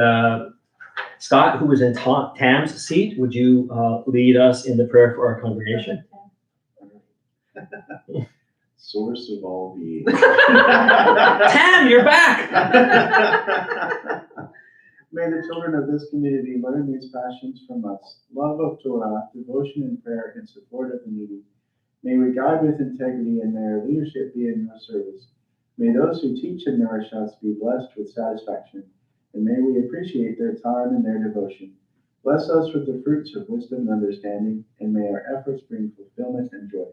Scott, who is in Tam's seat, would you lead us in the prayer for our congregation? Source of all being. Tam, you're back! May the children of this community learn these passions from us: love of Torah, devotion and prayer in support of the needy. May we guide with integrity, and may our leadership be in your service. May those who teach and nourish us be blessed with satisfaction, and may we appreciate their time and their devotion. Bless us with the fruits of wisdom and understanding, and may our efforts bring fulfillment and joy.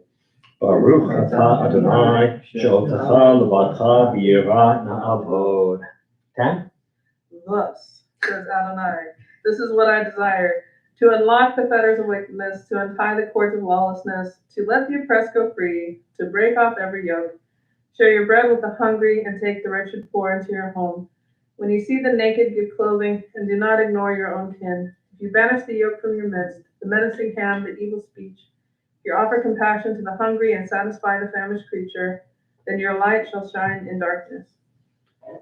Baruch atah Adonai, she'otecha levadecha b'yirah na'avod. Tam? Thus, says Adonai, this is what I desire, to unlock the fetters of wickedness, to untie the cords of lawlessness, to let the oppressed go free, to break off every yoke. Share your bread with the hungry, and take the wretched poor into your home. When you see the naked, give clothing, and do not ignore your own kin. If you banish the yoke from your midst, the menacing hand, the evil speech, if you offer compassion to the hungry and satisfy the famished creature, then your light shall shine in darkness.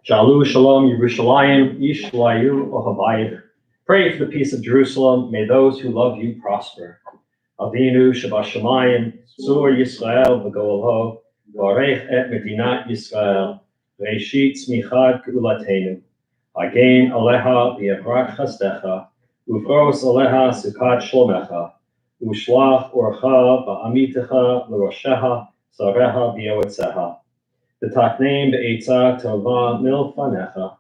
Shalu Shalom Yerushalayim, Yishlayu Ohabayim. Pray for the peace of Jerusalem. May those who love you prosper. Avinu Shabashamayim, Zur Yisrael V'Go'olo, Varech et Medinat Yisrael, Reishit Smichad Geulatenu, Hagen Aleha V'Yevrach Chasdecha, Uvros Aleha Sukat Shlomecha, Ushlach Orcha V'Amitecha L'Rosheha, Sareha V'Yoetzeha. V'Takneim Be'etza Tova Milfanecha,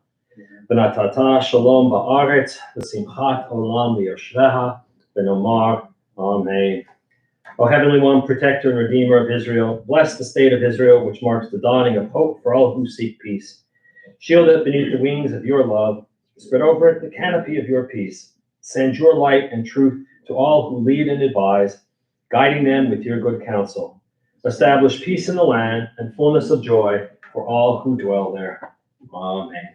V'Natata Shalom Ba'aretz, V'Simchat Olam V'Yoshveha, V'Nomar, Amen. O Heavenly One, Protector and Redeemer of Israel, bless the state of Israel, which marks the dawning of hope for all who seek peace. Shield it beneath the wings of your love. Spread over it the canopy of your peace. Send your light and truth to all who lead and advise, guiding them with your good counsel. Establish peace in the land and fullness of joy for all who dwell there. Amen.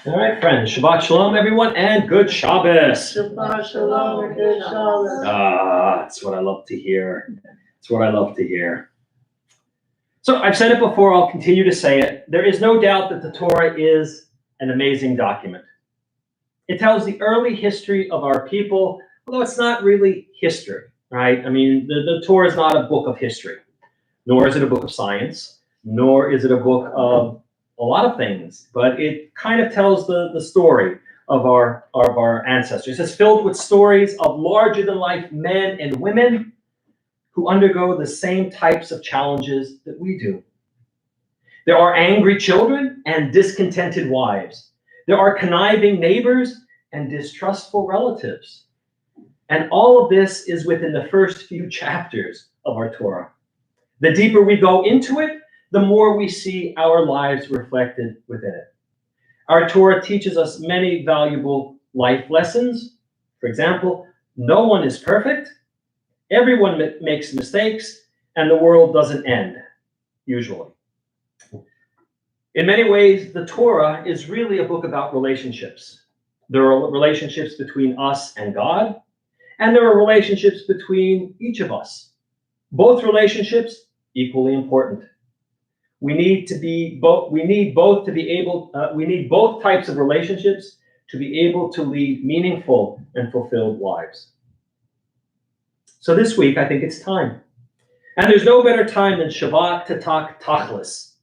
All right, friends. Shabbat Shalom, everyone, and good Shabbos. Shabbat Shalom, and good Shabbos. That's what I love to hear. It's what I love to hear. So I've said it before, I'll continue to say it. There is no doubt that the Torah is an amazing document. It tells the early history of our people, although it's not really history, right? I mean, the Torah is not a book of history, nor is it a book of science, nor is it a book of a lot of things, but it kind of tells the story of our ancestors. It's filled with stories of larger-than-life men and women who undergo the same types of challenges that we do. There are angry children and discontented wives. There are conniving neighbors and distrustful relatives. And all of this is within the first few chapters of our Torah. The deeper we go into it, the more we see our lives reflected within it. Our Torah teaches us many valuable life lessons, For example, no one is perfect, everyone makes mistakes, and the world doesn't end, usually. In many ways, the Torah is really a book about relationships. There are relationships between us and God, and there are relationships between each of us. Both relationships equally important. We need both types of relationships to be able to lead meaningful and fulfilled lives. So this week, I think it's time. And there's no better time than Shabbat to talk tachlis,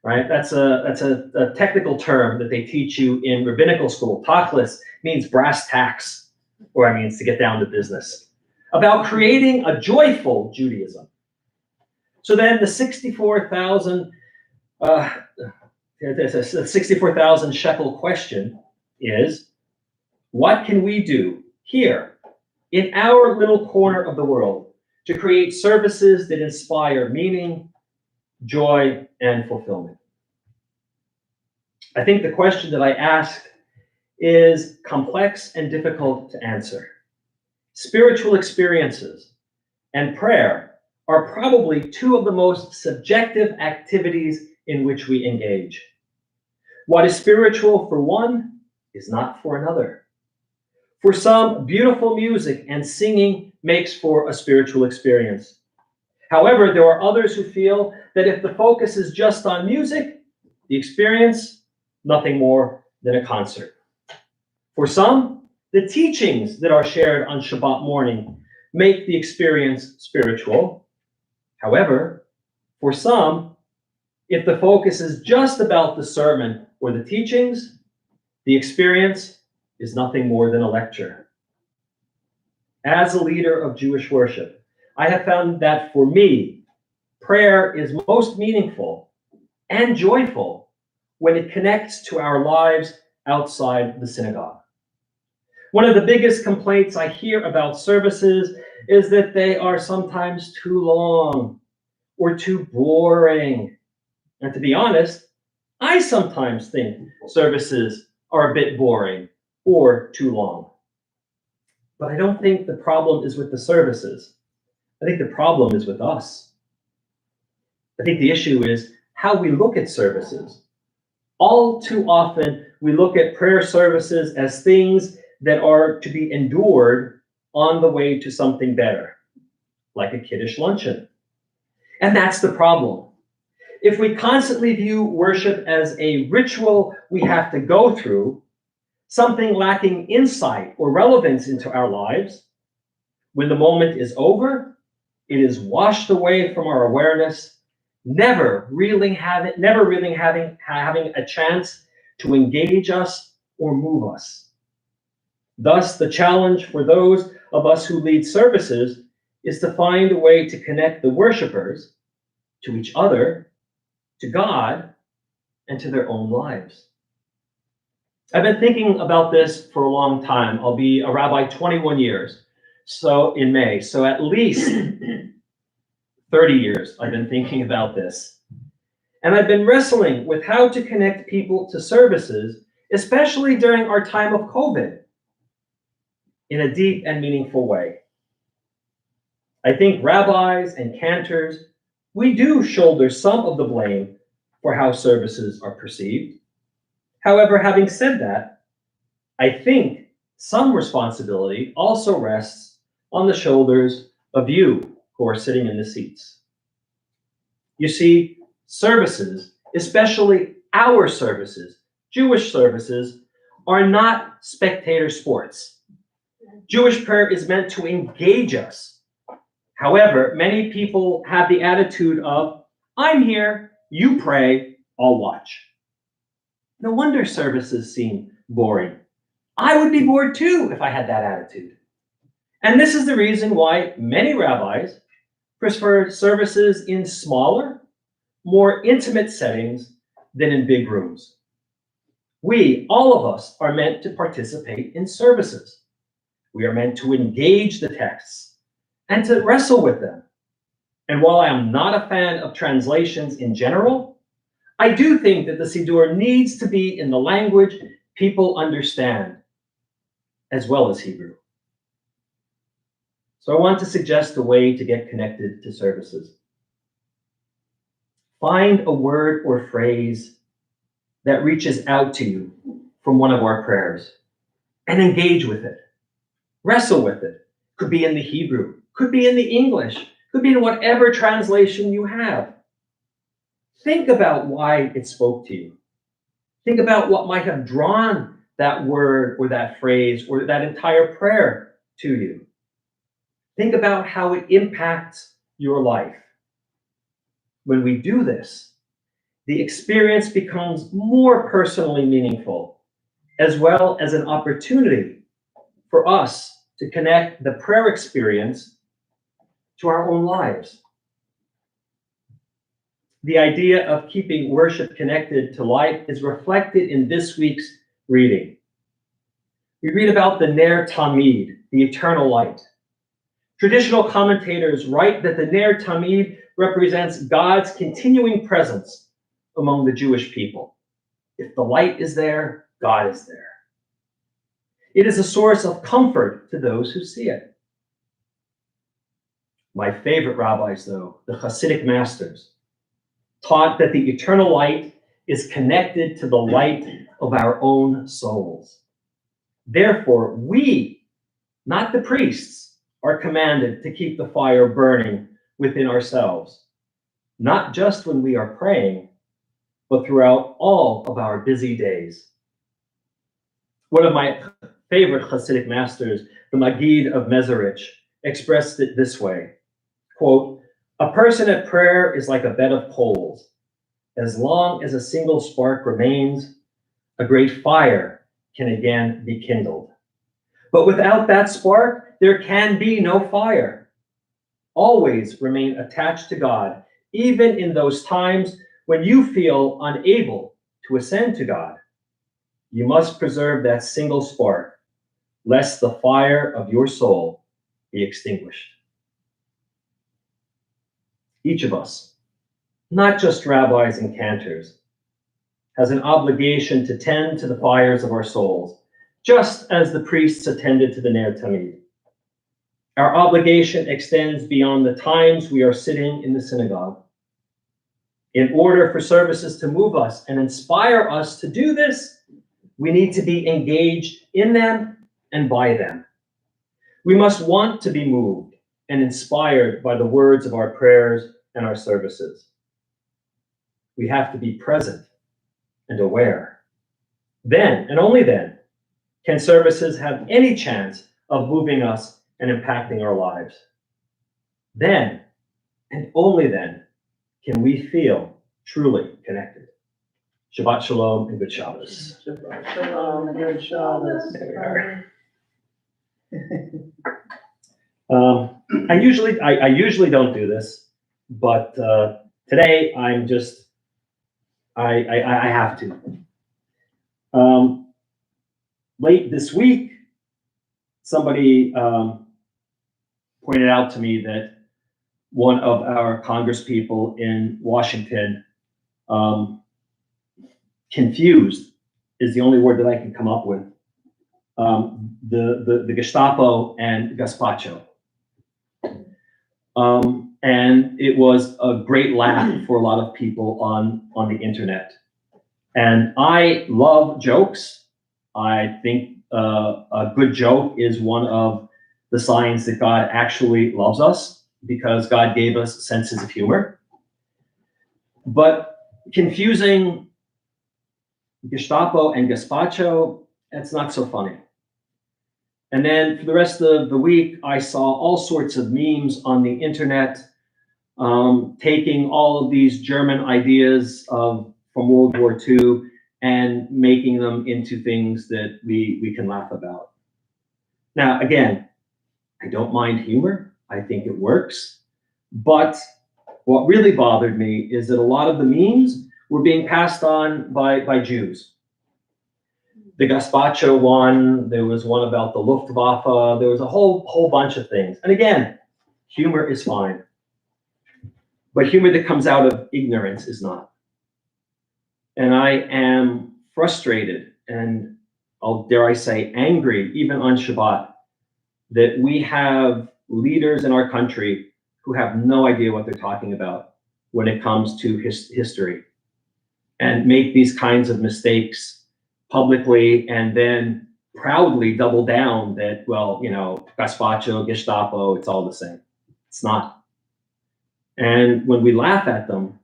right? That's a technical term that they teach you in rabbinical school. Tachlis means brass tacks, or it means to get down to business, about creating a joyful Judaism. So then the 64,000 shekel question is, what can we do here in our little corner of the world to create services that inspire meaning, joy, and fulfillment? I think the question that I asked is complex and difficult to answer. Spiritual experiences and prayer are probably two of the most subjective activities in which we engage. What is spiritual for one is not for another. For some, beautiful music and singing makes for a spiritual experience. However, there are others who feel that if the focus is just on music, the experience, nothing more than a concert. For some, the teachings that are shared on Shabbat morning make the experience spiritual. However, for some, if the focus is just about the sermon or the teachings, the experience is nothing more than a lecture. As a leader of Jewish worship, I have found that for me, prayer is most meaningful and joyful when it connects to our lives outside the synagogue. One of the biggest complaints I hear about services is that they are sometimes too long or too boring. And to be honest, I sometimes think services are a bit boring or too long. But I don't think the problem is with the services. I think the problem is with us. I think the issue is how we look at services. All too often, we look at prayer services as things that are to be endured on the way to something better, like a kiddush luncheon. And that's the problem. If we constantly view worship as a ritual we have to go through, something lacking insight or relevance into our lives, when the moment is over, it is washed away from our awareness, never really having a chance to engage us or move us. Thus, the challenge for those of us who lead services is to find a way to connect the worshipers to each other, to God, and to their own lives. I've been thinking about this for a long time. I'll be a rabbi 21 years, so in May. So at least 30 years I've been thinking about this. And I've been wrestling with how to connect people to services, especially during our time of COVID, in a deep and meaningful way. I think rabbis and cantors, we do shoulder some of the blame for how services are perceived. However, having said that, I think some responsibility also rests on the shoulders of you who are sitting in the seats. You see, services, especially our services, Jewish services, are not spectator sports. Jewish prayer is meant to engage us. However, many people have the attitude of, I'm here, you pray, I'll watch. No wonder services seem boring. I would be bored too if I had that attitude. And this is the reason why many rabbis prefer services in smaller, more intimate settings than in big rooms. We, all of us, are meant to participate in services. We are meant to engage the texts and to wrestle with them. And while I am not a fan of translations in general, I do think that the Siddur needs to be in the language people understand, as well as Hebrew. So I want to suggest a way to get connected to services. Find a word or phrase that reaches out to you from one of our prayers and engage with it. Wrestle with it. Could be in the Hebrew, could be in the English, could be in whatever translation you have. Think about why it spoke to you. Think about what might have drawn that word or that phrase or that entire prayer to you. Think about how it impacts your life. When we do this, the experience becomes more personally meaningful, as well as an opportunity for us to connect the prayer experience to our own lives. The idea of keeping worship connected to life is reflected in this week's reading. We read about the Ner Tamid, the eternal light. Traditional commentators write that the Ner Tamid represents God's continuing presence among the Jewish people. If the light is there, God is there. It is a source of comfort to those who see it. My favorite rabbis, though, the Hasidic masters, taught that the eternal light is connected to the light of our own souls. Therefore, we, not the priests, are commanded to keep the fire burning within ourselves, not just when we are praying, but throughout all of our busy days. One of my favorite Hasidic masters, the Magid of Mezerich, expressed it this way, quote, "A person at prayer is like a bed of coals. As long as a single spark remains, a great fire can again be kindled. But without that spark, there can be no fire. Always remain attached to God, even in those times when you feel unable to ascend to God. You must preserve that single spark, lest the fire of your soul be extinguished." Each of us, not just rabbis and cantors, has an obligation to tend to the fires of our souls, just as the priests attended to the Ner Tamid. Our obligation extends beyond the times we are sitting in the synagogue. In order for services to move us and inspire us to do this, we need to be engaged in them and by them. We must want to be moved and inspired by the words of our prayers and our services. We have to be present and aware. Then, and only then, can services have any chance of moving us and impacting our lives. Then, and only then, can we feel truly connected. Shabbat Shalom and good Shabbos. Shabbat Shalom and good Shabbos. There we are. I usually don't do this, but today I'm just I have to. Late this week, somebody pointed out to me that one of our congresspeople in Washington, confused is the only word that I can come up with, the Gestapo and Gazpacho. And it was a great laugh for a lot of people on the internet. And I love jokes. I think a good joke is one of the signs that God actually loves us, because God gave us senses of humor. But confusing Gestapo and Gazpacho, that's not so funny. And then for the rest of the week, I saw all sorts of memes on the internet, taking all of these German ideas from World War II and making them into things that we can laugh about. Now, again, I don't mind humor. I think it works. But what really bothered me is that a lot of the memes were being passed on by Jews. The Gazpacho one, there was one about the Luftwaffe, there was a whole bunch of things. And again, humor is fine. But humor that comes out of ignorance is not. And I am frustrated and, dare I say, angry, even on Shabbat, that we have leaders in our country who have no idea what they're talking about when it comes to history, and make these kinds of mistakes publicly and then proudly double down that, well, Gazpacho, Gestapo, it's all the same. It's not. And when we laugh at them,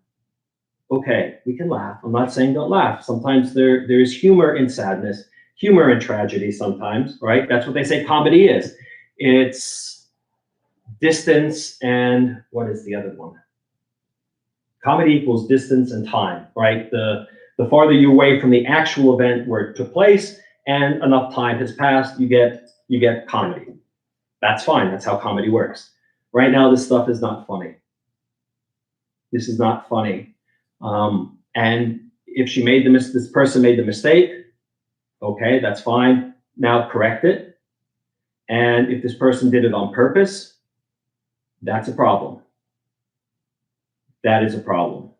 okay, we can laugh. I'm not saying don't laugh. Sometimes there is humor in sadness, humor in tragedy sometimes, right? That's what they say comedy is. It's distance and what is the other one? Comedy equals distance and time, right? The farther you're away from the actual event where it took place and enough time has passed, you get comedy. That's fine. That's how comedy works. Right now, this stuff is not funny. This is not funny. And if this person made the mistake, okay, that's fine. Now correct it. And if this person did it on purpose, that's a problem. That is a problem.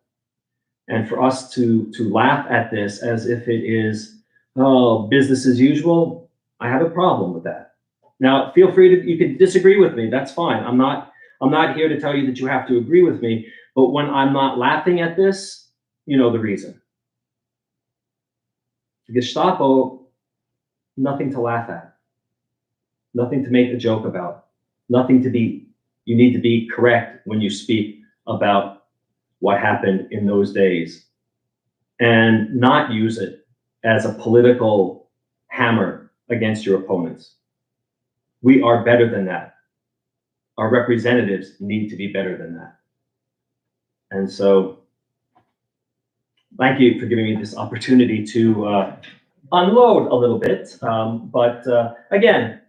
And for us to laugh at this as if it is, oh, business as usual, I have a problem with that. Now, feel free you can disagree with me. That's fine. I'm not here to tell you that you have to agree with me. But when I'm not laughing at this, you know the reason. The Gestapo, nothing to laugh at. Nothing to make a joke about. You need to be correct when you speak about what happened in those days and not use it as a political hammer against your opponents. We are better than that. Our representatives need to be better than that. And so, thank you for giving me this opportunity to unload a little bit. But again,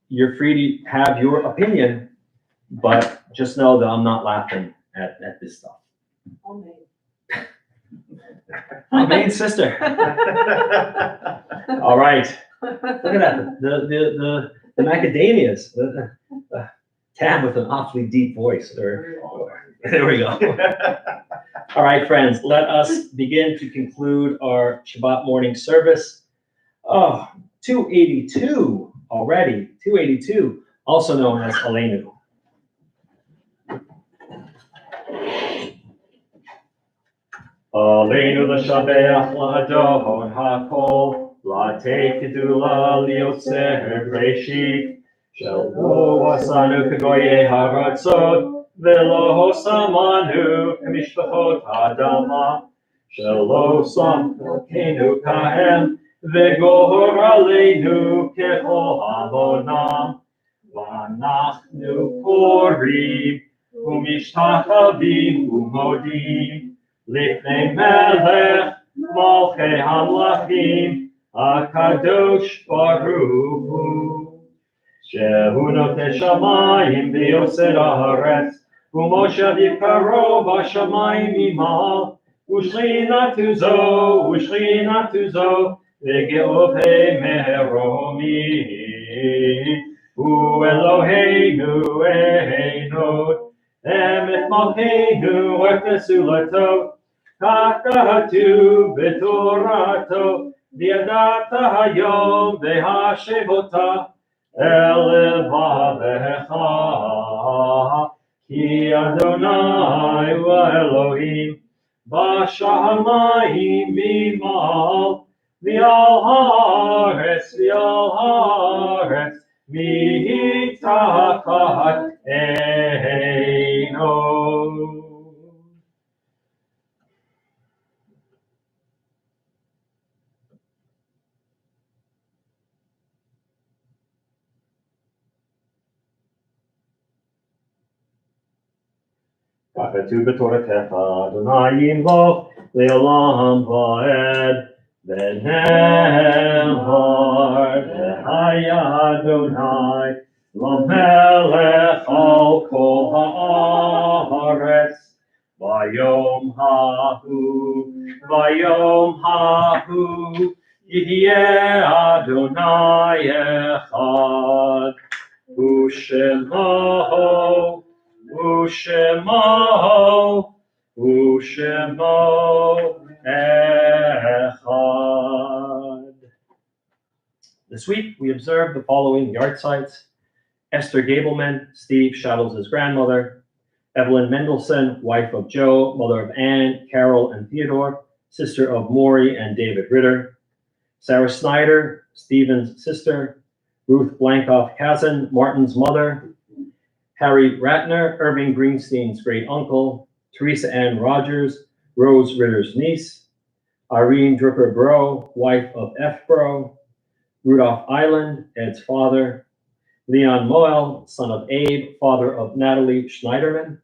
you're free to have your opinion, but just know that I'm not laughing at this stuff. My main sister. All right. Look at that. The macadamias. The Tam with an awfully deep voice. There we go. All right, friends, let us begin to conclude our Shabbat morning service. Oh, 282 already. 282, also known as Aleinu. Aleinu l'shabeach l'adon hakol, l'atei kedula liotzer breshit, shelo asanu kagoye haratzot, velo samanu kamishpachot adama, shelo sam kenu kahem, vegor aleinu keho hamonam, vanachnu korim, umishtachavim umodim, Lifnei melech malchei hamlachim akadosh baruch hu shehu notei shamayim v'yoser haaretz u'moshav yikaro b'shamayim imal u'shlinatu zo v'ge'ovhei meromi u'Eloheinu einot emet malcheinu v'tesulato Kakatu b'torato v'yadata hayom v'hashevota elevavecha ki Adonai hu Elohim b'shamayim v'imal v'al haaretz mitachat eino. Kakatu b'toratecha Adonai yimloch le'olam va'ed v'nehar v'haya Adonai l'melech al kol haaretz v'yom hahu yihyeh Adonai echad U'shemo echad. This week we observed the following yard sites Esther Gableman, Steve Shadows' grandmother. Evelyn Mendelson, wife of Joe, mother of Anne, Carol, and Theodore, sister of Maury and David Ritter. Sarah Snyder, Stephen's sister. Ruth Blankoff Kazan, Martin's mother. Harry Ratner, Irving Greenstein's great uncle. Teresa Ann Rogers, Rose Ritter's niece. Irene Dripper Bro, wife of F. Bro. Rudolph Island, Ed's father. Leon Moel, son of Abe, father of Natalie Schneiderman.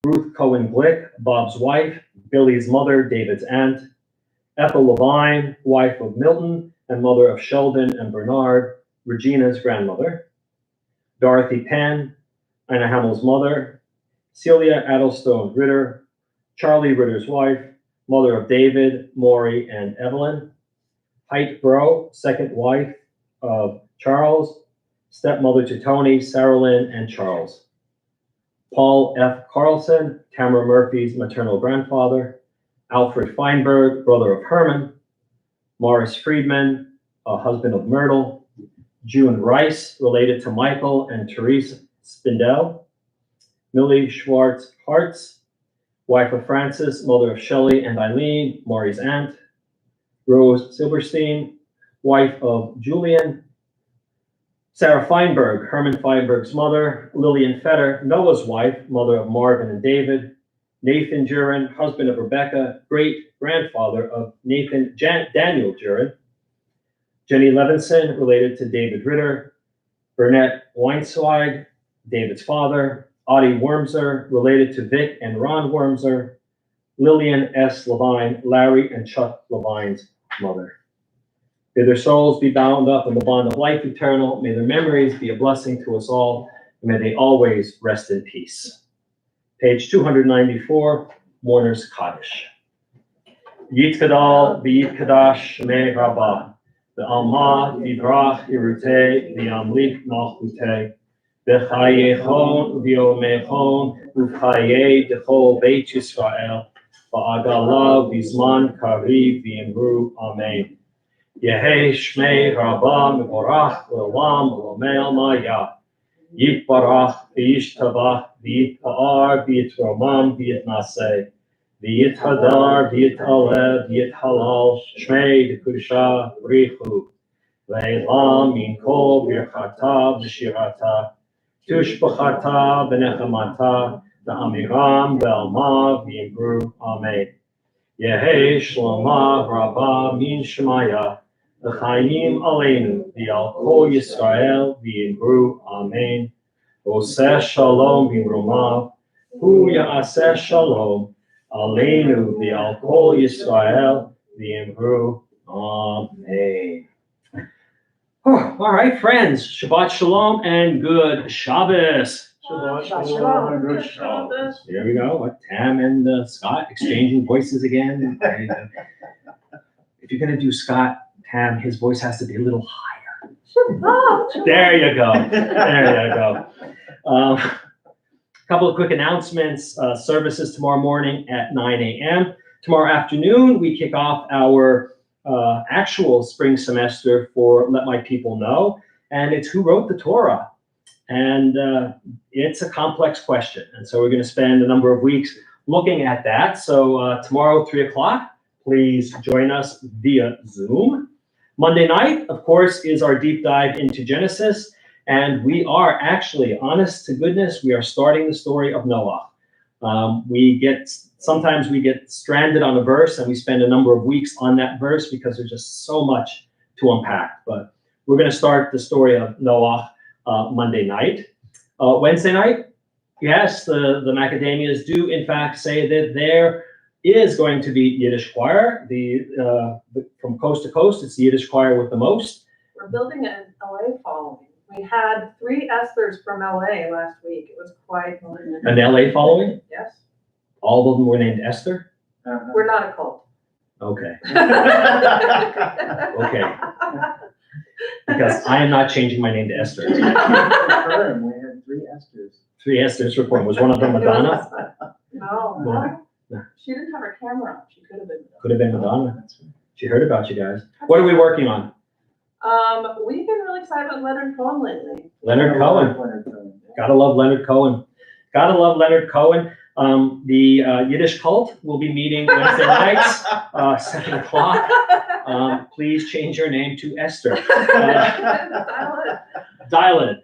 Ruth Cohen Glick, Bob's wife, Billy's mother, David's aunt. Ethel Levine, wife of Milton and mother of Sheldon and Bernard, Regina's grandmother. Dorothy Penn, Ina Hamill's mother. Celia Addlestone Ritter, Charlie Ritter's wife, mother of David, Maury, and Evelyn. Height Bro, second wife of Charles, stepmother to Tony, Sarah Lynn, and Charles. Paul F. Carlson, Tamara Murphy's maternal grandfather. Alfred Feinberg, brother of Herman. Morris Friedman, husband of Myrtle. June Rice, related to Michael and Therese Spindel. Millie Schwartz Hartz, wife of Francis, mother of Shelley and Eileen, Maury's aunt. Rose Silverstein, wife of Julian. Sarah Feinberg, Herman Feinberg's mother. Lillian Fetter, Noah's wife, mother of Marvin and David. Nathan Jurin, husband of Rebecca, great-grandfather of Daniel Jurin. Jenny Levinson, related to David Ritter. Burnett Weinsweig, David's father. Audie Wormser, related to Vic and Ron Wormser. Lillian S. Levine, Larry and Chuck Levine's mother. May their souls be bound up in the bond of life eternal. May their memories be a blessing to us all. And may they always rest in peace. Page 294, Mourner's Kaddish. Yit Kadal, V'yit Kadash, Shemei Rabbah. V'alma, V'vrach, Irutei, V'yamlik, Malchutei. V'chayechon, V'yomechon, V'chayei, Dechol, Beit Yisrael. V'agala, V'zman, Kariv, V'yimru, Amen. Yehei Shmei Rabbah, Mevorach, L'olam, L'omel Maya. Yitbarach, V'yishtavach, V'yitpa'ar, V'yitromam, V'yitnaseh. V'yithadar, V'yitalev, V'yithalal, Shmei D'Kudusha, B'richu. Ve'elam min kol birchata v'shirata. Tushbachata v'nechamata. V'amiram v'alma v'yimru. Amen. Yehei Shlomah Rabbah min Shemaya. L'chaim aleinu v'al kol Yisrael v'yimru. Amen. Oseh shalom v'imrumav. Hu ya'aseh shalom. Aleinu v'al kol Yisrael v'yimru. Amen. All right, friends. Shabbat shalom and good Shabbos. Shabbat shalom and good Shabbos. There we go. Tam and Scott exchanging voices again. If you're going to do Scott, Tam, his voice has to be a little higher. There you go. There you go. A couple of quick announcements. Services tomorrow morning at 9 a.m. Tomorrow afternoon, we kick off our actual spring semester for Let My People Know. And it's Who Wrote the Torah? And it's a complex question. And so we're going to spend a number of weeks looking at that. So tomorrow, 3 o'clock, please join us via Zoom. Monday night, of course, is our deep dive into Genesis. And we are actually, honest to goodness, we are starting the story of Noah. Sometimes we get stranded on a verse and we spend a number of weeks on that verse because there's just so much to unpack. But we're going to start the story of Noah Monday night. Wednesday night, yes, the macadamias do in fact say that there is going to be Yiddish choir. From coast to coast, it's the Yiddish choir with the most. We're building an LA following. We had 3 Esthers from LA last week. It was quite An LA following? Yes. All of them were named Esther? We're not a cult. Okay. Okay. Because I am not changing my name to Esther. We had 3 Esthers. 3 Esthers report. Was one of them Madonna? No. She didn't have her camera on. She could have been. Could have been Madonna. She heard about you guys. What are we working on? We've been really excited about Leonard Cohen lately. Leonard Cohen. Gotta love Leonard Cohen. Gotta love Leonard Cohen. The Yiddish cult will be meeting Wednesday nights, 7 o'clock. Please change your name to Esther. Dial it.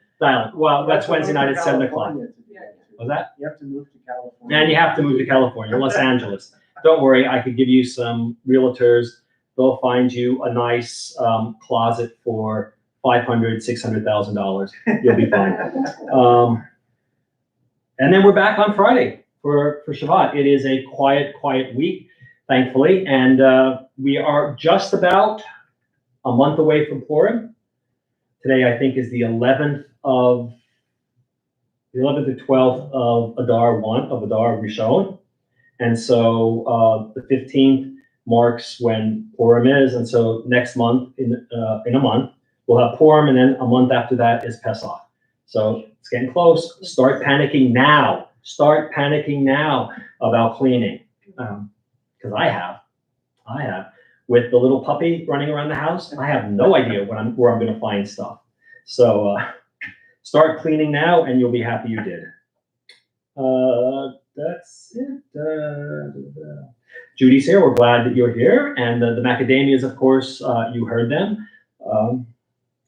Well, that's Wednesday night at 7 o'clock. Was that? You have to move to California. And you have to move to California, Los Angeles. Don't worry, I could give you some realtors. They'll find you a nice closet for $500,000, $600,000. You'll be fine. And then we're back on Friday for Shabbat. It is a quiet week, thankfully, and we are just about a month away from Purim. Today, I think, is the 11th or 12th of Adar Rishon, and so the 15th marks when Purim is, and so next month, in a month, we'll have Purim, and then a month after that is Pesach. So it's getting close. Start panicking now. Start panicking now about cleaning, because I have. With the little puppy running around the house, I have no idea where I'm going to find stuff. So start cleaning now, and you'll be happy you did. That's it. Judy's here. We're glad that you're here. And the macadamias, of course, you heard them. Of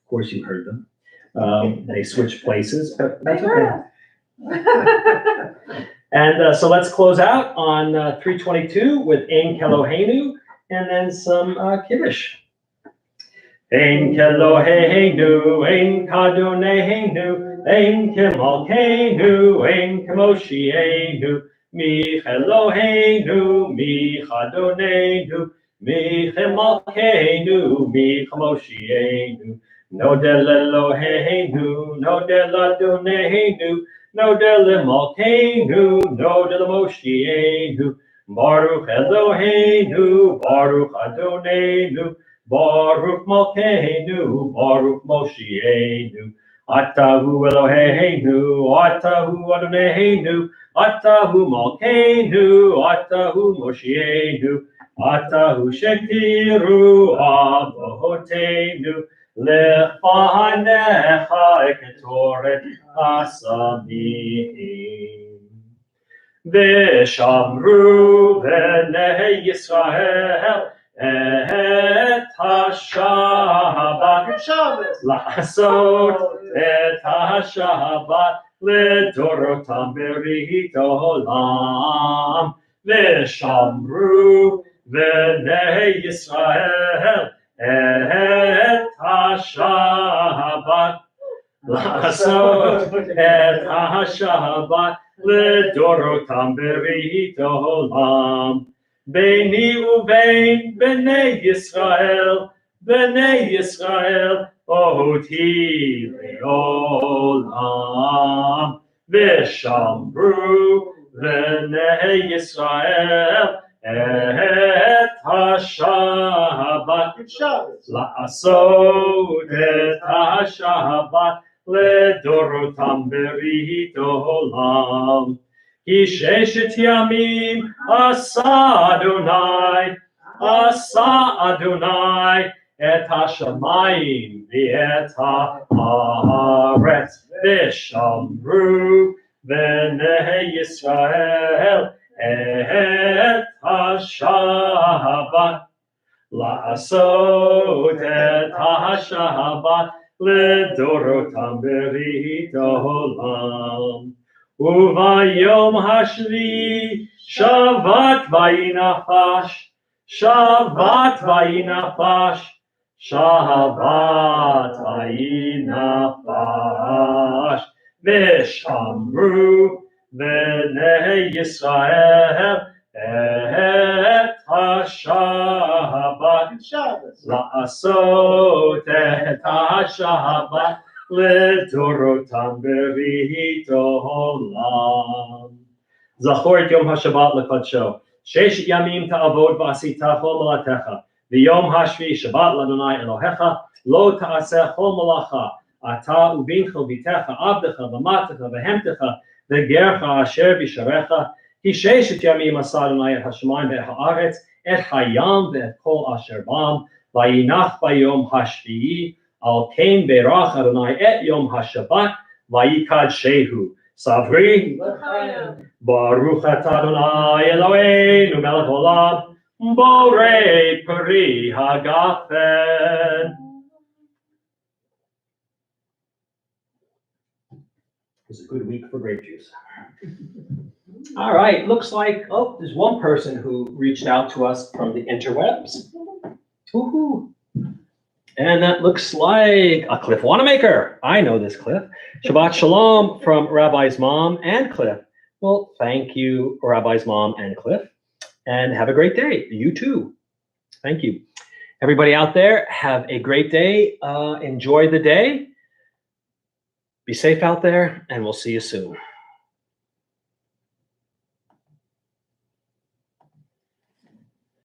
course, you heard them. They switched places, but that's okay. And so let's close out on 322 with Ein Keloheinu, and then some Kiddush. Ein Keloheinu, Ein Kadoneinu, Ein Kemalkeinu, Ein Kemoshienu, Mi Eloheinu, Mi Chadonenu, Mi Chemalkeinu, Mi Chemoshienu. Nodel Eloheinu, Nodel Adonenu, Nodel Malkeinu, Nodel Moshienu. Baruch Eloheinu, Baruch Adonenu, Baruch Malkeinu, Baruch Moshienu. Atahu Eloheinu, Atahu Adonenu, Atahu Malkeinu, Atahu Moshienu, Atahu Shektiru Avotenu, Lefanecha Ketoret Asamim. Veshamru Bnei Yisrael et HaShabbat La'asot et HaShabbat Ledorotam Berit Olam. Veshamru Bnei Yisrael et HaShabbat La'asot et HaShabbat Ledorotam Berit Olam. Beini ubein Bnei Yisrael, Oti Le'olam. Veshamru Bnei Yisrael et HaShabbat La'asot et HaShabbat Ledorotam Berit Olam. Ki sheshet yamim asa Adonai et hashamayim v'et haaretz v'shamru b'nei Yisrael et hashabbat la'asot et hashabbat ledorotam berit olam. Uvayom hashvi Shabbat vayinafash, Shabbat vayinafash, Shabbat vayinafash. Veshamru Bnei Yisrael et HaShabbat la'asot et HaShabbat Ledorotam Berit Olam. Zachor et Yom HaShabbat leKadsho. Shesh yamim ta'avod v'asita chol malatecha. V'yom hashvi Shabbat l'Adonai Elohecha. Lo ta'aseh chol malacha. Ata uvincha v'itecha abdecha v'matecha v'hemtecha v'gercha asher v'sharecha. Ki sheshet yamim asa Adonai et hashamayim ve'et haaretz et hayam ve'et kol asher bam. Vayinach bayom hashvi'i. Al Ken Berach Adonai et Yom HaShabbat Vayikadshehu. Savri, Baruch atah Adonai Eloheinu melech olam, borei peri hagafen. It was a good week for grape juice. All right, looks like, oh, there's one person who reached out to us from the interwebs. Woohoo. And that looks like a Cliff Wanamaker. I know this Cliff. Shabbat Shalom from Rabbi's mom and Cliff. Well, thank you, Rabbi's mom and Cliff. And have a great day. You too. Thank you. Everybody out there, have a great day. Enjoy the day. Be safe out there, and we'll see you soon.